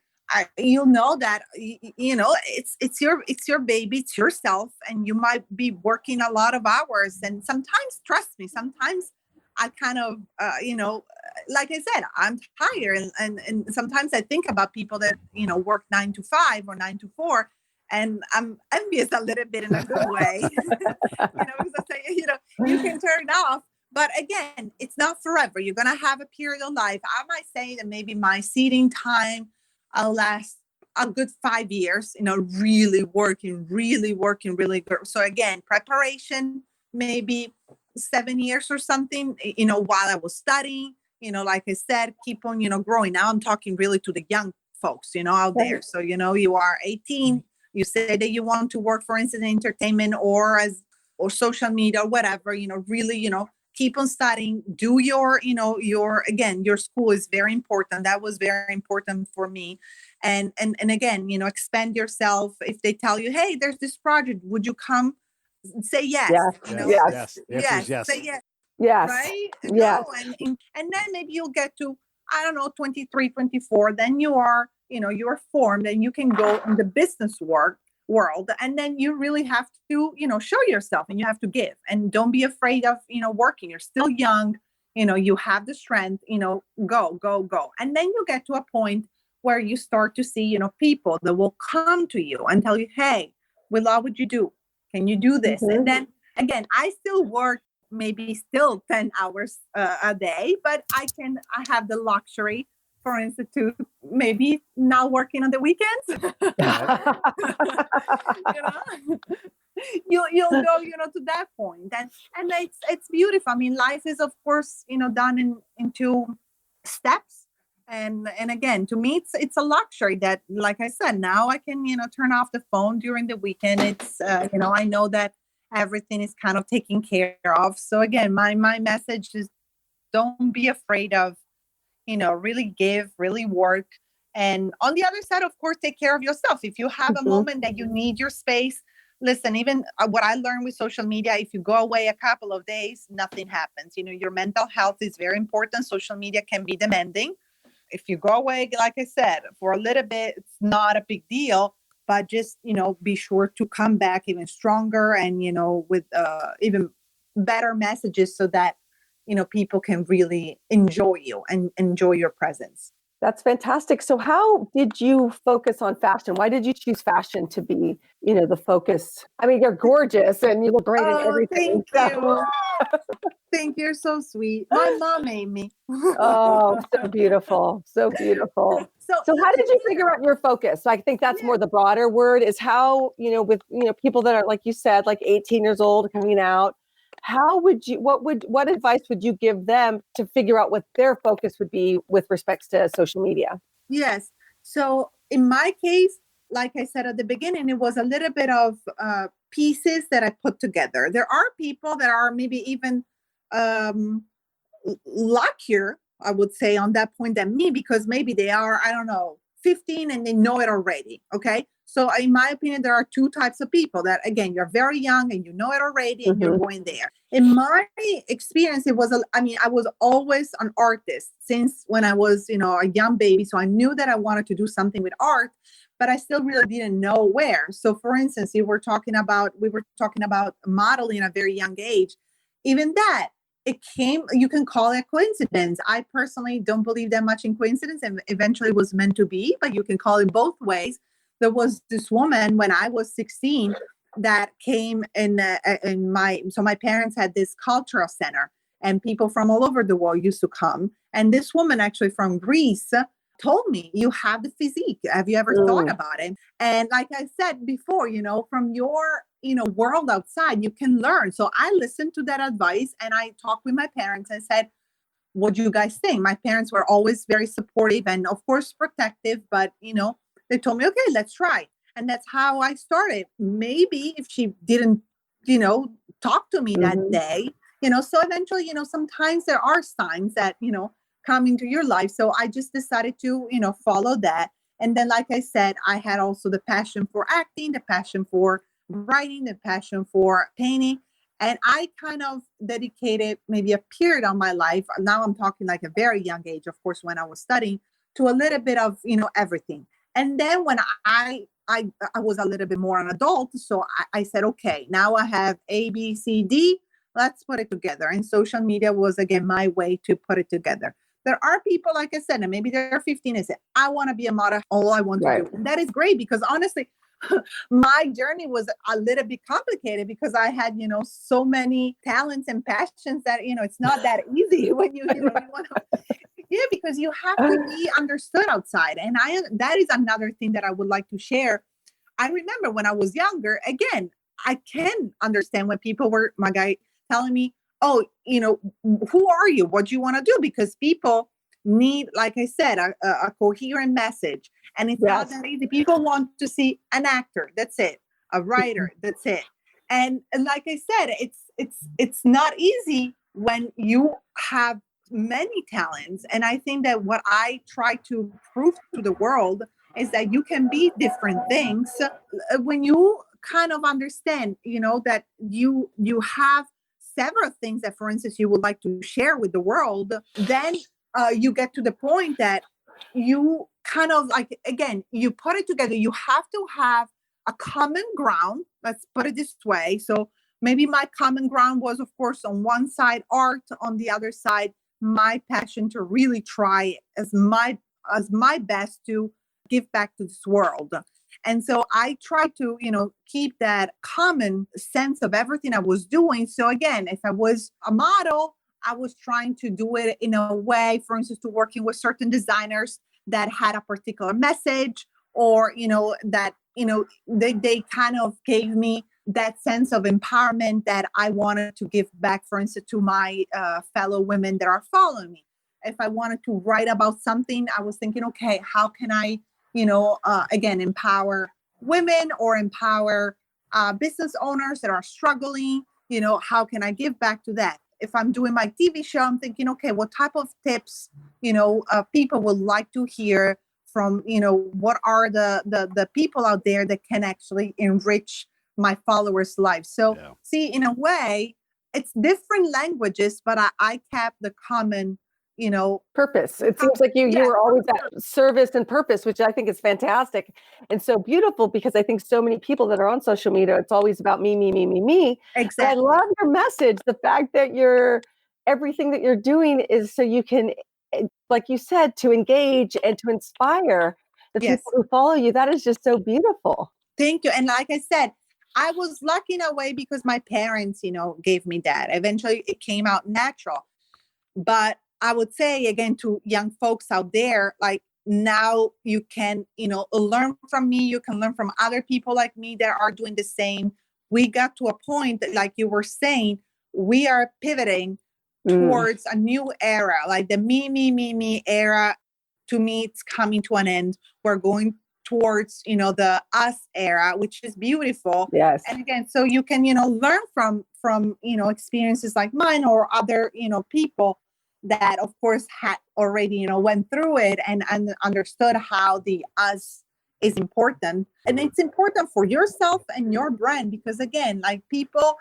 you'll know that, it's your baby, it's yourself, and you might be working a lot of hours. And sometimes, trust me, sometimes I kind of, like I said, I'm tired. And sometimes I think about people that, work 9 to 5 or 9 to 4. And I'm envious a little bit in a good way, because I say, you can turn off. But again, it's not forever. You're going to have a period of life. I might say that maybe my seeding time will last a good 5 years, really working really good. So again, preparation, maybe 7 years or something, while I was studying, like I said, keep on, growing. Now I'm talking really to the young folks, out there. So, you are 18, you say that you want to work, for instance, in entertainment or social media or whatever, really, keep on studying, do your school is very important. That was very important for me. And again, expand yourself. If they tell you, hey, there's this project, would you come? Say yes. Yes. Say yes. Yes. Right? Yes. No, and then maybe you'll get to, I don't know, 23, 24. Then you are, you're formed and you can go in the business world. And then you really have to, show yourself, and you have to give, and don't be afraid of, working. You're still young, you have the strength, go. And then you get to a point where you start to see, people that will come to you and tell you, hey, we love what you do. Can you do this? And then again, I still work maybe still 10 hours a day, but I have the luxury, for instance, to maybe not working on the weekends. you'll go, to that point. And it's beautiful. I mean, life is, of course, done into steps. And again, to me, it's a luxury that, like I said, now I can, turn off the phone during the weekend. It's, I know that everything is kind of taken care of. So again, my message is, don't be afraid of, really give, really work. And on the other side, of course, take care of yourself. If you have a moment that you need your space, listen, even what I learned with social media, if you go away a couple of days, nothing happens. Your mental health is very important. Social media can be demanding. If you go away, like I said, for a little bit, it's not a big deal, but just, be sure to come back even stronger and, with even better messages so that, people can really enjoy you and enjoy your presence. That's fantastic. So how did you focus on fashion? Why did you choose fashion to be, the focus? I mean, you're gorgeous and you look great in everything. Thank you. Thank you. You're so sweet. My mom made me. Oh, so beautiful. So beautiful. So how did you figure out your focus? So I think that's more the broader word is how, with, people that are, like you said, like 18 years old coming out, how would you, what advice would you give them to figure out what their focus would be with respects to social media? Yes. So in my case, like I said at the beginning, it was a little bit of pieces that I put together. There are people that are maybe even luckier, I would say, on that point than me, because maybe they are, 15 and they know it already. Okay. So in my opinion, there are two types of people that, again, you're very young and you know it already and you're going there. In my experience, it was, I was always an artist since when I was, a young baby. So I knew that I wanted to do something with art, but I still really didn't know where. So for instance, we were talking about modeling at a very young age. Even that, you can call it coincidence. I personally don't believe that much in coincidence, and eventually it was meant to be, but you can call it both ways. There was this woman when I was 16 that came so my parents had this cultural center and people from all over the world used to come. And this woman actually from Greece told me, you have the physique. Have you ever thought about it? And like I said before, from your, world outside, you can learn. So I listened to that advice and I talked with my parents and said, what do you guys think? My parents were always very supportive and of course protective, but they told me, okay, let's try. And that's how I started. Maybe if she didn't, talk to me that day, so eventually, sometimes there are signs that, come into your life. So I just decided to, follow that. And then, like I said, I had also the passion for acting, the passion for writing, the passion for painting. And I kind of dedicated maybe a period of my life. Now I'm talking like a very young age, of course, when I was studying, to a little bit of, everything. And then when I was a little bit more an adult, so I said, okay, now I have A, B, C, D, let's put it together. And social media was, again, my way to put it together. There are people, like I said, and maybe they're 15 and say, I want to be a model, all I want to do. And that is great because honestly, my journey was a little bit complicated because I had, so many talents and passions that, it's not that easy when you want to. Yeah, because you have to be understood outside. And that is another thing that I would like to share. I remember when I was younger, again, I can understand when people were, my guy telling me, oh, who are you? What do you want to do? Because people need, like I said, a coherent message. And it's not that easy. People want to see an actor. That's it. A writer. That's it. And like I said, it's not easy when you have many talents. And I think that what I try to prove to the world is that you can be different things when you kind of understand, that you have several things that, for instance, you would like to share with the world. Then you get to the point that you kind of like, again, you put it together. You have to have a common ground. Let's put it this way. So maybe my common ground was, of course, on one side, art, on the other side, my passion to really try as my best to give back to this world. And so I try to, keep that common sense of everything I was doing. So again, if I was a model, I was trying to do it in a way, for instance, to working with certain designers that had a particular message or, that, they kind of gave me that sense of empowerment that I wanted to give back, for instance, to my fellow women that are following me. If I wanted to write about something, I was thinking, okay, how can I, again, empower women or empower business owners that are struggling? How can I give back to that? If I'm doing my TV show, I'm thinking, okay, what type of tips, people would like to hear from, what are the people out there that can actually enrich my followers' lives. So see, in a way, it's different languages, but I kept the common, purpose. It seems like you were always at service and purpose, which I think is fantastic and so beautiful, because I think so many people that are on social media, it's always about me, me, me, me, me. Exactly. But I love your message. The fact that everything that you're doing is so you can, like you said, to engage and to inspire the people who follow you. That is just so beautiful. Thank you. And like I said, I was lucky in a way because my parents, gave me that. Eventually it came out natural. But I would say again to young folks out there, like now you can, learn from me. You can learn from other people like me that are doing the same. We got to a point that, like you were saying, we are pivoting towards a new era, like the me era. To me, it's coming to an end. We're going towards, the us era, which is beautiful. Yes. And again, so you can, learn from, experiences like mine or other, people that of course had already, went through it and understood how the us is important. And it's important for yourself and your brand, because again, like people,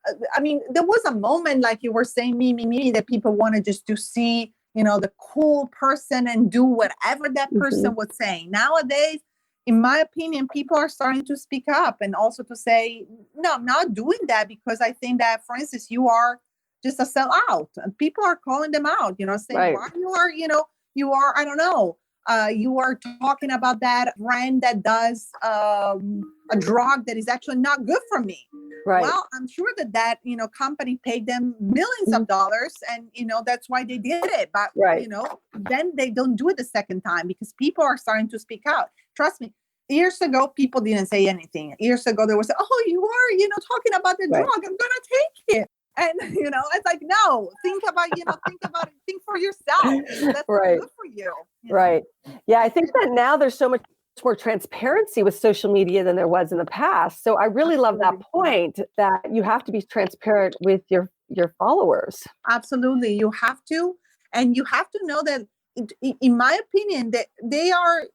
there was a moment, like you were saying, me, that people wanted just to see, the cool person and do whatever that person was saying. Nowadays, in my opinion, people are starting to speak up and also to say, no, I'm not doing that, because I think that, for instance, you are just a sellout. And people are calling them out, saying, why you are, I don't know, you are talking about that brand that does a drug that is actually not good for me. Right. Well, I'm sure that company paid them millions of dollars, and that's why they did it. But then they don't do it the second time, because people are starting to speak out. Trust me. Years ago, people didn't say anything. Years ago, there was, oh, you are, talking about the drug. I'm gonna take it. And it's like, no, think about it, think for yourself. That's good for you. Right. Yeah, I think that now there's so much more transparency with social media than there was in the past. So I really love that point, that you have to be transparent with your followers. Absolutely. You have to. And you have to know that, in my opinion, that they are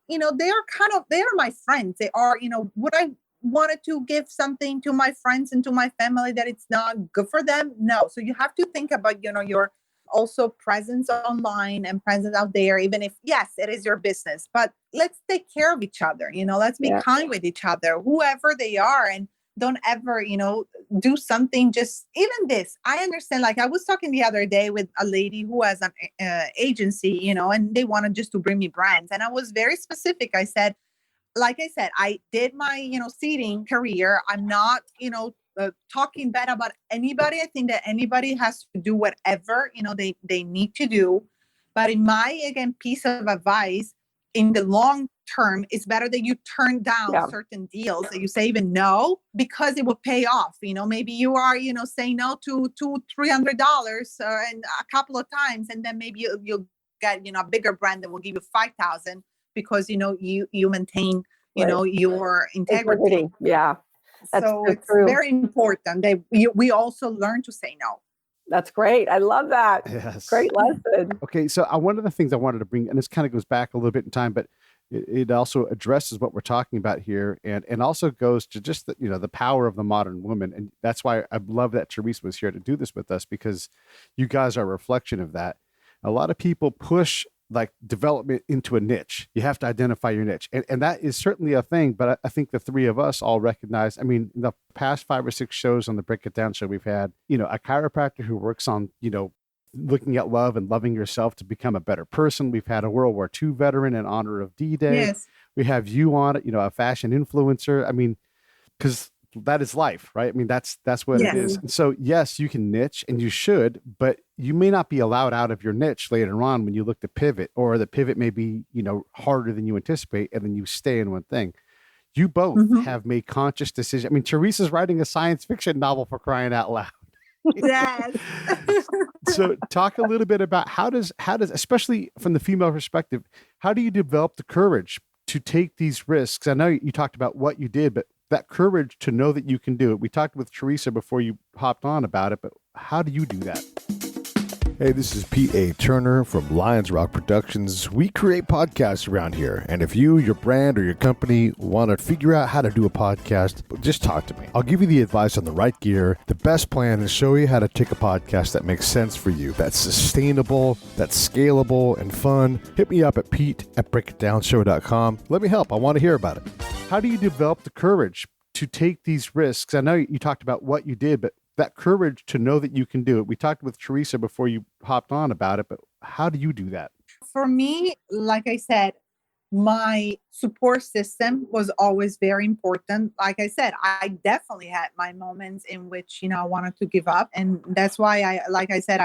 my friends. They are, would I wanted to give something to my friends and to my family that it's not good for them? No. So you have to think about, your also presence online and presence out there, even if, yes, it is your business, but let's take care of each other. Let's be kind with each other, whoever they are, and don't ever, do something. Just even this, I understand. Like I was talking the other day with a lady who has an agency, and they wanted just to bring me brands. And I was very specific. I said, I did my, seeding career. I'm not, talking bad about anybody. I think that anybody has to do whatever, they need to do. But in my, again, piece of advice, in the long term, it's better that you turn down certain deals that you say even no, because it will pay off. Maybe you are, saying no to $300 and a couple of times, and then maybe you'll get, a bigger brand that will give you 5,000 because, you maintain, your integrity. Yeah. That's so it's true. Very important that we also learn to say no. That's great. I love that. Yes. Great lesson. Okay. So one of the things I wanted to bring, and this kind of goes back a little bit in time, but it also addresses what we're talking about here, and also goes to just the power of the modern woman. And that's why I love that Teresa was here to do this with us, because you guys are a reflection of that. A lot of people push like development into a niche. You have to identify your niche. And that is certainly a thing, but I think the three of us all recognize, in the past 5 or 6 shows on the Break It Down show, we've had, a chiropractor who works on, looking at love and loving yourself to become a better person. We've had a World War II veteran in honor of D-Day. Yes. We have you on it, a fashion influencer. Because that is life, right? That's what it is. And so, yes, you can niche and you should, but you may not be allowed out of your niche later on when you look to pivot, or the pivot may be, harder than you anticipate, and then you stay in one thing. You both Mhm. have made conscious decisions. I mean, Teresa's writing a science fiction novel, for crying out loud. Yes. So talk a little bit about how does, especially from the female perspective, how do you develop the courage to take these risks? I know you talked about what you did, but that courage to know that you can do it. We talked with Teresa before you hopped on about it, but how do you do that? Hey, this is Pete A. Turner from Lions Rock Productions. We create podcasts around here, and if you, your brand, or your company want to figure out how to do a podcast, just talk to me. I'll give you the advice on the right gear, the best plan, and show you how to take a podcast that makes sense for you, that's sustainable, that's scalable, and fun. Hit me up at pete@breakitdownshow.com. Let me help. I want to hear about it. How do you develop the courage to take these risks? I know you talked about what you did, but that courage to know that you can do it. We talked with Teresa before you hopped on about it, but how do you do that? For me, like I said, my support system was always very important. Like I said, I definitely had my moments in which, I wanted to give up. And that's why I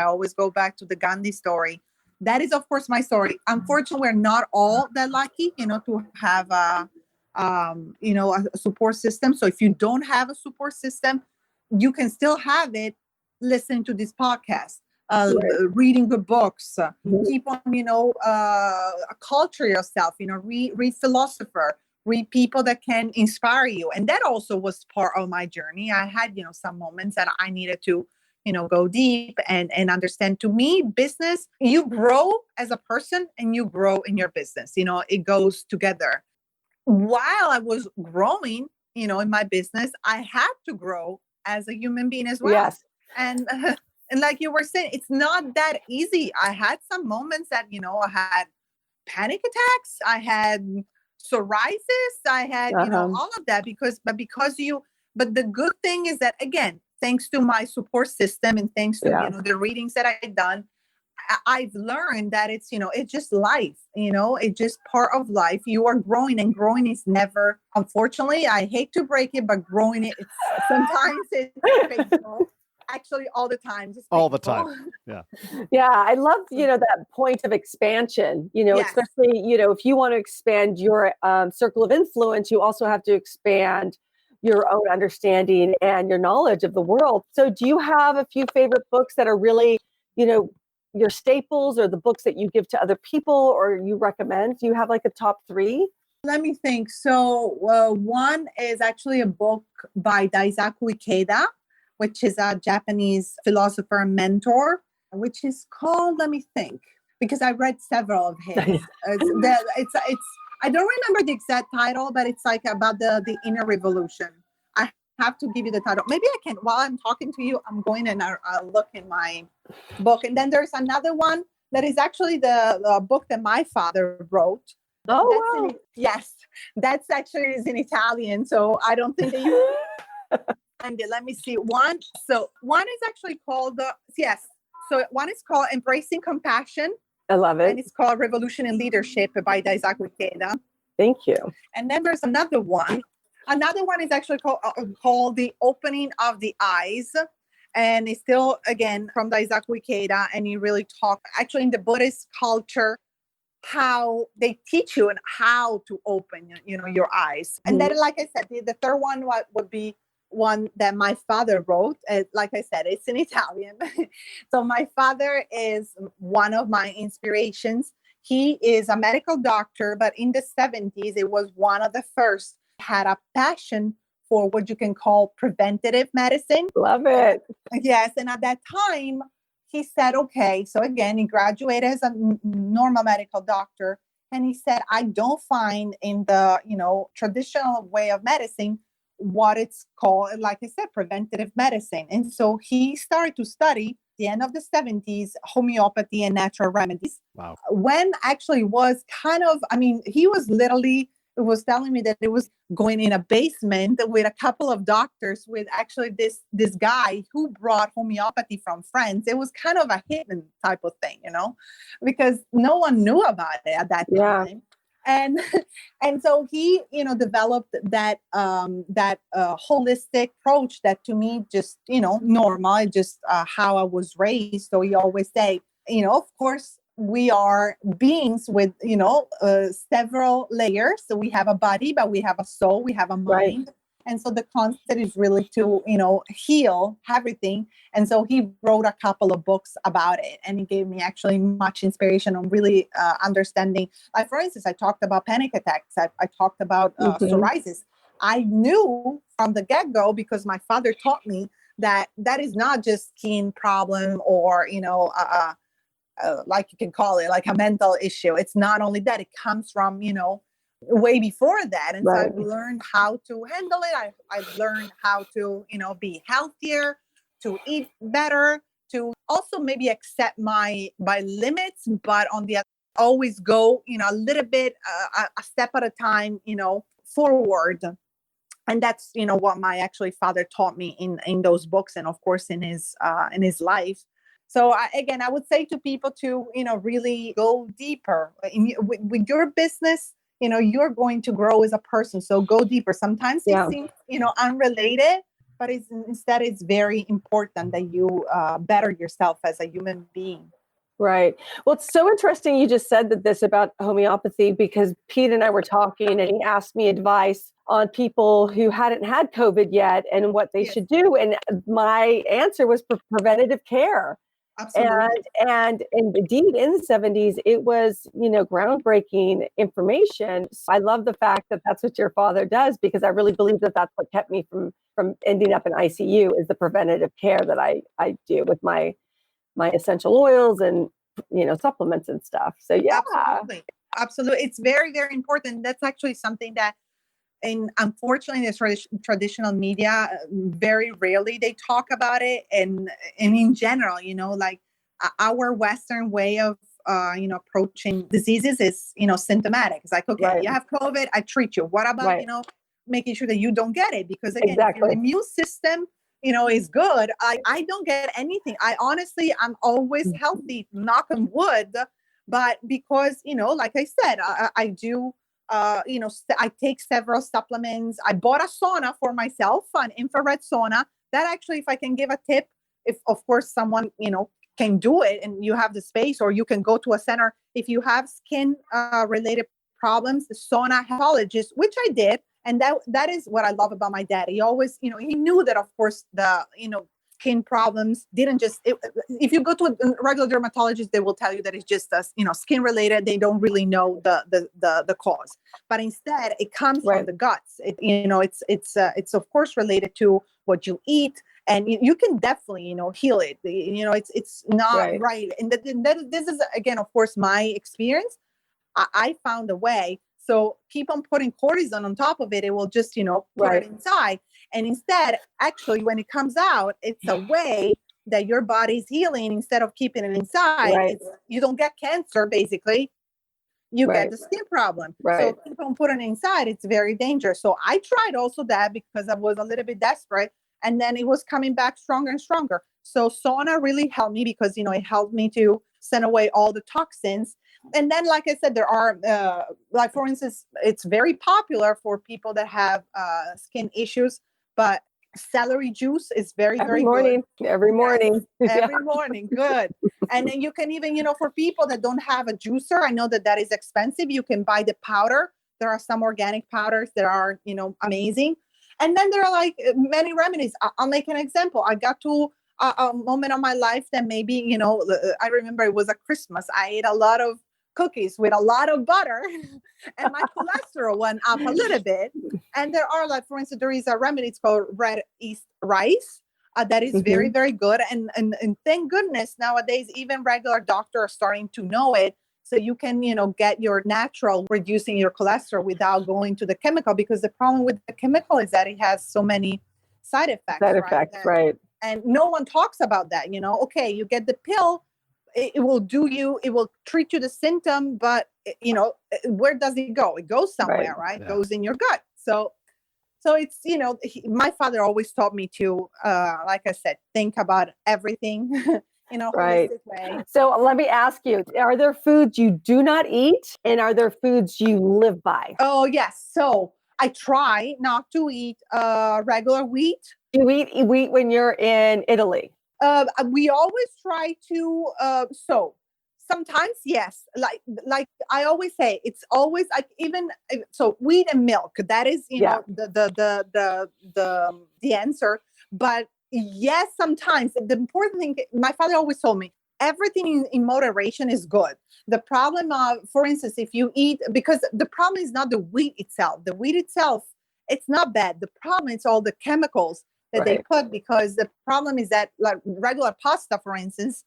always go back to the Gandhi story. That is, of course, my story. Unfortunately, we're not all that lucky, to have a support system. So if you don't have a support system, you can still have it. Listen to this podcast, reading good books, keep on, culture yourself, read philosopher, read people that can inspire you. And that also was part of my journey. I had, some moments that I needed to, go deep and understand. To me, business, you grow as a person and you grow in your business. It goes together. While I was growing, in my business, I had to grow as a human being as well. Yes. And like you were saying, it's not that easy. I had some moments that, I had panic attacks. I had psoriasis. I had, all of that but the good thing is that, again, thanks to my support system and thanks to, the readings that I've done, I've learned that it's, it's just life, it's just part of life. You are growing, and growing is never, unfortunately, I hate to break it, but growing sometimes it's painful. Actually, all the time. All the time. Yeah. Yeah. I love, that point of expansion, Yes. especially, if you want to expand your circle of influence, you also have to expand your own understanding and your knowledge of the world. So do you have a few favorite books that are really, your staples, or the books that you give to other people or you recommend? Do you have like a top 3? Let me think. So one is actually a book by Daisaku Ikeda, which is a Japanese philosopher and mentor, which is called, let me think, because I read several of his. It's I don't remember the exact title, but it's like about the inner revolution. I have to give you the title. Maybe I can, while I'm talking to you, I'm going and I'll look in my book. And then there's another one that is actually the book that my father wrote. Oh, wow. Yes, that's actually is in Italian. So I don't think that you find it. Let me see. One is actually called, So one is called Embracing Compassion. I love it. And it's called Revolution in Leadership by Daisaku Ikeda. Thank you. And then there's another one. Another one is actually called The Opening of the Eyes. And it's still, again, from Daisaku Ikeda. And you really talk, actually, in the Buddhist culture, how they teach you and how to open, your eyes. And then, like I said, the third one would be one that my father wrote. Like I said, it's in Italian. So my father is one of my inspirations. He is a medical doctor, but in the 70s, it was one of the first had a passion for what you can call preventative medicine. Love it. Yes. And at that time, he said, okay, so again, he graduated as a normal medical doctor. And he said, I don't find in the, traditional way of medicine what it's called, like I said, preventative medicine. And so he started to study the end of the 70s, homeopathy and natural remedies. Wow. When actually was kind of, he was literally, it was telling me that it was going in a basement with a couple of doctors with actually this guy who brought homeopathy from France. It was kind of a hidden type of thing, because no one knew about it at that time. And so he, developed that holistic approach that to me just, normal, just how I was raised. So he always say, of course, we are beings with, several layers. So we have a body, but we have a soul, we have a mind. Right. And so the concept is really to, heal everything. And so he wrote a couple of books about it. And he gave me actually much inspiration on really understanding. Like, for instance, I talked about panic attacks. I talked about psoriasis. I knew from the get-go, because my father taught me that is not just skin problem or, like you can call it like a mental issue. It's not only that, it comes from, way before that. And right. So I've learned how to handle it. I've learned how to, be healthier, to eat better, to also maybe accept my limits, but on the other, always go, a little bit, a step at a time, forward. And that's, what my actually father taught me in those books, and of course in his life. So I would say to people to, really go deeper with your business. You're going to grow as a person. So go deeper. Sometimes it seems, unrelated, but instead it's very important that you better yourself as a human being. Right. Well, it's so interesting you just said this about homeopathy, because Pete and I were talking and he asked me advice on people who hadn't had COVID yet and what they should do. And my answer was preventative care. Absolutely. And indeed, in the 70s, it was, groundbreaking information. So I love the fact that that's what your father does, because I really believe that that's what kept me from ending up in ICU, is the preventative care that I do with my essential oils and, supplements and stuff. So yeah. Absolutely. It's very, very important. That's actually something that, and unfortunately, the traditional media, very rarely they talk about it. And in general, like our Western way of, approaching diseases is, symptomatic. It's like, okay, right. You have COVID, I treat you. What about, right. Making sure that you don't get it? Because again, if your immune system, is good, I don't get anything. I'm always healthy, knock on wood. But because, like I said, I do, I take several supplements. I bought a sauna for myself, an infrared sauna. That actually, if I can give a tip, if of course someone, can do it and you have the space, or you can go to a center. If you have skin related problems, the sauna pathologist, which I did. And that is what I love about my dad. He always, he knew that, of course, the, skin problems didn't just, if you go to a regular dermatologist, they will tell you that it's just, skin related. They don't really know the cause, but instead it comes from the guts. It's of course related to what you eat, and you can definitely, heal it. It's not right. And this is, again, of course, my experience. I found a way. So keep on putting cortisone on top of it. It will just, put it inside. And instead, actually, when it comes out, it's a way that your body's healing instead of keeping it inside. You don't get cancer, basically. You get the skin problem. So keep on putting it inside. It's very dangerous. So I tried also that because I was a little bit desperate. And then it was coming back stronger and stronger. So sauna really helped me because, it helped me to send away all the toxins. And then, like I said, there are, like, for instance, it's very popular for people that have skin issues, but celery juice is very, very good. Every morning. Every morning. Good. And then you can even, for people that don't have a juicer, I know that is expensive. You can buy the powder. There are some organic powders that are, amazing. And then there are like many remedies. I'll make an example. I got to a moment of my life that maybe, I remember it was a Christmas. I ate a lot of cookies with a lot of butter and my cholesterol went up a little bit. And there are, like, for instance, there is a remedy, it's called red yeast rice. That is very, very good. And thank goodness nowadays, even regular doctors are starting to know it. So you can, get your natural reducing your cholesterol without going to the chemical, because the problem with the chemical is that it has so many side effects. And no one talks about that. Okay, you get the pill, it will it will treat you the symptom, but where does it go? It goes somewhere, right? It goes in your gut. So it's, my father always taught me to, like I said, think about everything, holistic way. So let me ask you, are there foods you do not eat, and are there foods you live by? Oh, yes. So I try not to eat regular wheat. You eat wheat when you're in Italy? We always try to, so Sometimes, yes. Like I always say, it's always like even so wheat and milk. That is, the answer. But yes, sometimes the important thing. My father always told me everything in moderation is good. The problem of, for instance, if you eat, because the problem is not the wheat itself. The wheat itself, it's not bad. The problem is all the chemicals that they put. Because the problem is that, like regular pasta, for instance.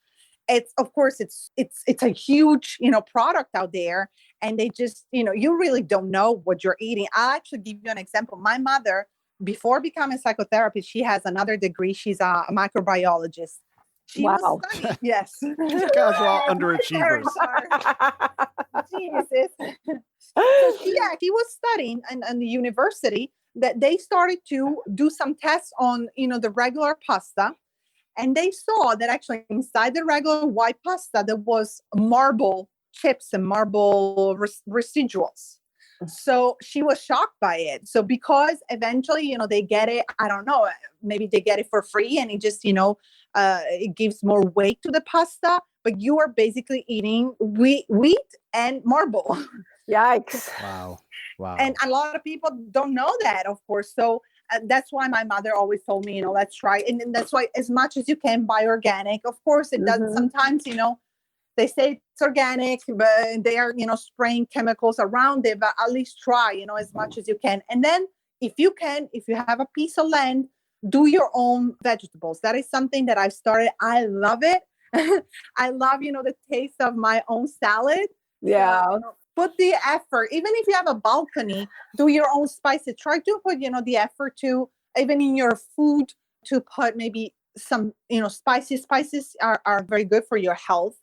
It's of course it's a huge product out there, and they just you really don't know what you're eating. I'll actually give you an example. My mother, before becoming a psychotherapist, she has another degree. She's a microbiologist. She was studying, yes. You guys are all underachievers. Geniuses. So she was studying in the university that they started to do some tests on the regular pasta. And they saw that actually inside the regular white pasta, there was marble chips and marble residuals. So she was shocked by it. So because eventually, they get it, I don't know, maybe they get it for free and it just, it gives more weight to the pasta, but you are basically eating wheat and marble. Yikes. Wow. And a lot of people don't know that, of course. So that's why my mother always told me, let's try. And that's why as much as you can buy organic. Of course, it does. Sometimes, they say it's organic, but they are, spraying chemicals around it. But at least try, as much as you can. And then if you have a piece of land, do your own vegetables. That is something that I've started. I love it. I love, the taste of my own salad. Yeah. So, put the effort, even if you have a balcony, do your own spices. Try to put, the effort to, even in your food, to put maybe some, spices. Spices are very good for your health.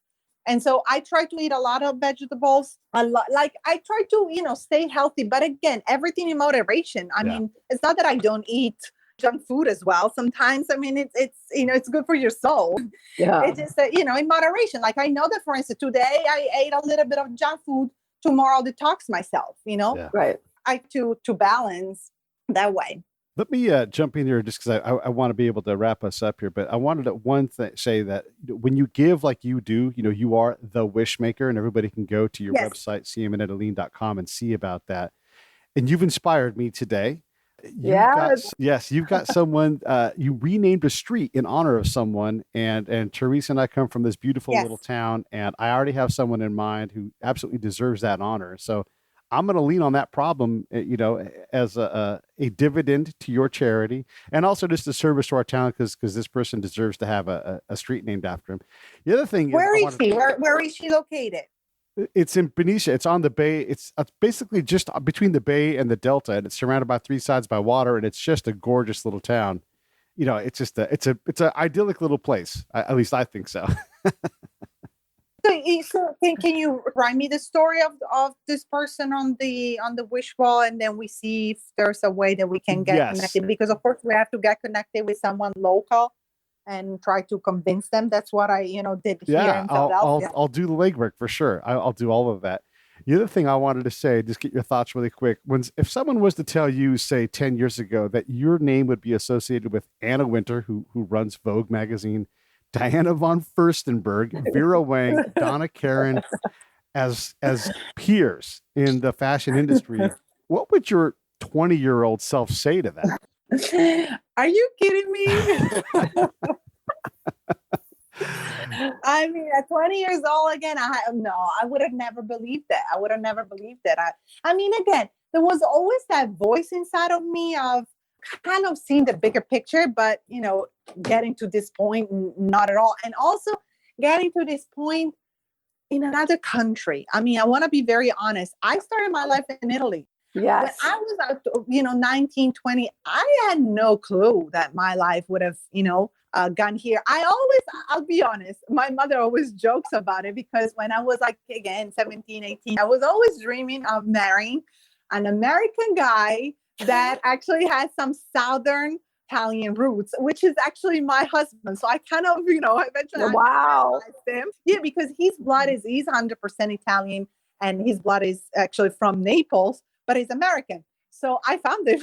And so I try to eat a lot of vegetables. Like I try to, stay healthy. But again, everything in moderation. I mean, it's not that I don't eat junk food as well. Sometimes, I mean, it's it's good for your soul. Yeah. It's just that, in moderation. Like I know that, for instance, today I ate a little bit of junk food. Tomorrow I'll detox myself, Right. I to balance that way. Let me jump in here just because I want to be able to wrap us up here. But I wanted to say that when you give like you do, you are the wish maker, and everybody can go to your website, simonetta.com, and see about that. And you've inspired me today. You've got someone, you renamed a street in honor of someone, and Teresa and I come from this beautiful little town, and I already have someone in mind who absolutely deserves that honor. So I'm going to lean on that problem, as a dividend to your charity, and also just a service to our town, because this person deserves to have a street named after him. The other thing where is she? Where is she located? It's in Benicia. It's on the bay. It's basically just between the bay and the delta, and it's surrounded by three sides by water, and it's just a gorgeous little town. It's just it's an idyllic little place. At least I think so. So can you write me the story of this person on the wish wall, and then we see if there's a way that we can get connected, because of course we have to get connected with someone local and try to convince them. That's what I did here in Philadelphia. I'll do the legwork for sure. I'll do all of that. The other thing I wanted to say, just get your thoughts really quick. If someone was to tell you, say 10 years ago, that your name would be associated with Anna Wintour, who runs Vogue magazine, Diana von Furstenberg, Vera Wang, Donna Karan, as peers in the fashion industry, what would your 20-year-old self say to that? Are you kidding me? I mean, at 20 years old again, I would have never believed that. I mean, again, there was always that voice inside of me of kind of seeing the bigger picture, but, getting to this point, not at all. And also getting to this point in another country. I mean, I want to be very honest. I started my life in Italy. Yes. When I was, 19, 20, I had no clue that my life would have, gone here. I'll be honest, my mother always jokes about it, because when I was 17, 18, I was always dreaming of marrying an American guy that actually has some Southern Italian roots, which is actually my husband. So I kind of, eventually wow. him. Yeah, because he's 100% Italian, and his blood is actually from Naples, but he's American. So I found it.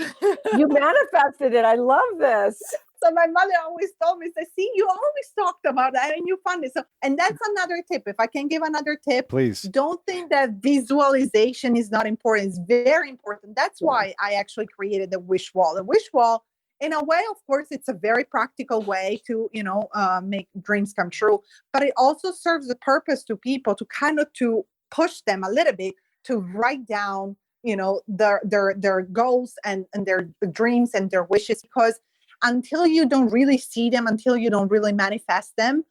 You manifested it. I love this. So my mother always told me, see, you always talked about that and you found it. So, and that's another tip. If I can give another tip, please. Don't think that visualization is not important. It's very important. That's why I actually created the wish wall. The wish wall, in a way, of course, it's a very practical way to, make dreams come true. But it also serves the purpose to people to kind of to push them a little bit to write down, their goals and their dreams and their wishes, because until you don't really see them, until you don't really manifest them,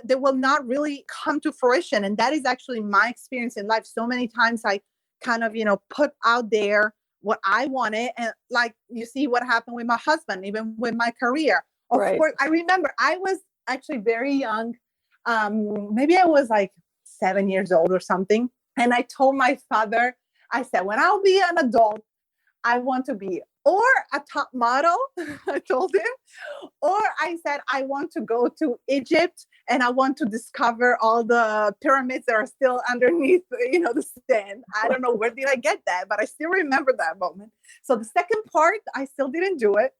they will not really come to fruition. And that is actually my experience in life. So many times I kind of, put out there what I wanted. And like, you see what happened with my husband, even with my career. Of course, I remember I was actually very young. Maybe I was like 7 years old or something. And I told my father, I said, when I'll be an adult, I want to be or a top model, I told him, or I said, I want to go to Egypt and I want to discover all the pyramids that are still underneath, the sand. I don't know where did I get that, but I still remember that moment. So the second part, I still didn't do it.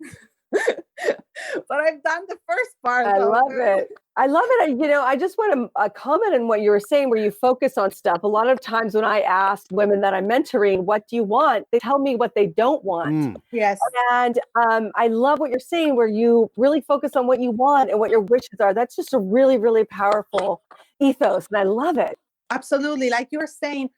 But I've done the first part. I love it. I just want to comment on what you were saying, where you focus on stuff. A lot of times when I ask women that I'm mentoring, what do you want? They tell me what they don't want. Yes. And I love what you're saying, where you really focus on what you want and what your wishes are. That's just a really, really powerful ethos. And I love it. Absolutely. Like you were saying,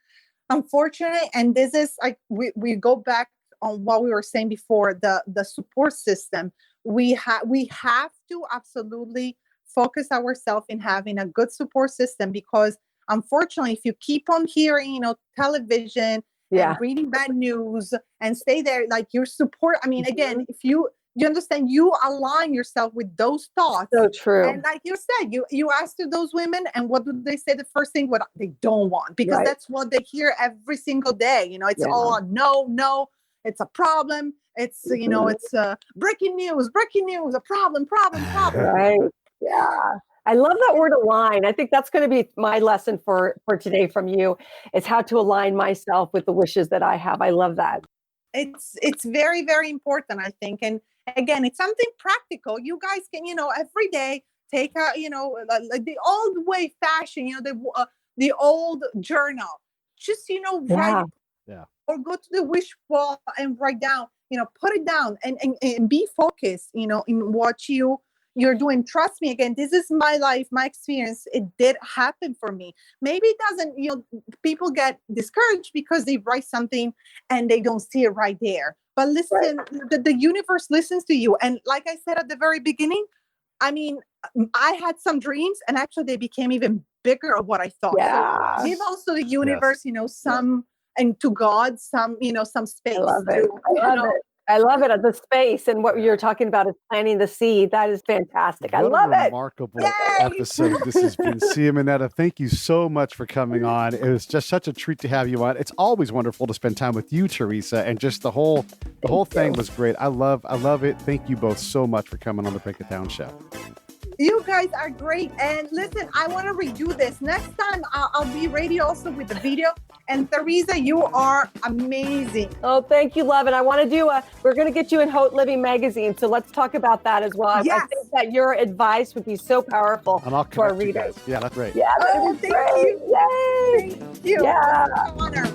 unfortunately, and this is like, we go back on what we were saying before, the support system. We have to absolutely focus ourselves in having a good support system, because unfortunately, if you keep on hearing, television and reading bad news and stay there, like your support, again, if you understand, you align yourself with those thoughts. So true. And like you said, you ask to those women, and what do they say? The first thing, what they don't want, because that's what they hear every single day. It's all no, it's a problem. It's, it's breaking news, a problem. Right. Yeah. I love that word align. I think that's going to be my lesson for today from you, is how to align myself with the wishes that I have. I love that. It's very, very important, I think. And again, it's something practical. You guys can, every day take a, like the old way fashion, the old journal, just, write. Yeah. Or go to the wish wall and write down, put it down and be focused, in what you're doing. Trust me, again, this is my life, my experience. It did happen for me. Maybe it doesn't, people get discouraged because they write something and they don't see it right there. But listen, the universe listens to you. And like I said at the very beginning, I had some dreams, and actually they became even bigger of what I thought. Yeah. So give also the universe, some, and to God, some space. I love it. I love it. The space, and what you're talking about is planting the seed. That is fantastic. I love it. Remarkable episode this has been. Simonetta, thank you so much for coming on. It was just such a treat to have you on. It's always wonderful to spend time with you, Teresa, and just the whole thing was great. I love it. Thank you both so much for coming on the Break It Down show. You guys are great. And listen, I want to redo this. Next time, I'll be ready also with the video. And Teresa, you are amazing. Oh, thank you, love. And I want to we're going to get you in Haute Living magazine. So let's talk about that as well. Yes. I think that your advice would be so powerful to our readers. Yeah, that's great. Yeah, thank you. Yay. Thank you. Yeah. Honor.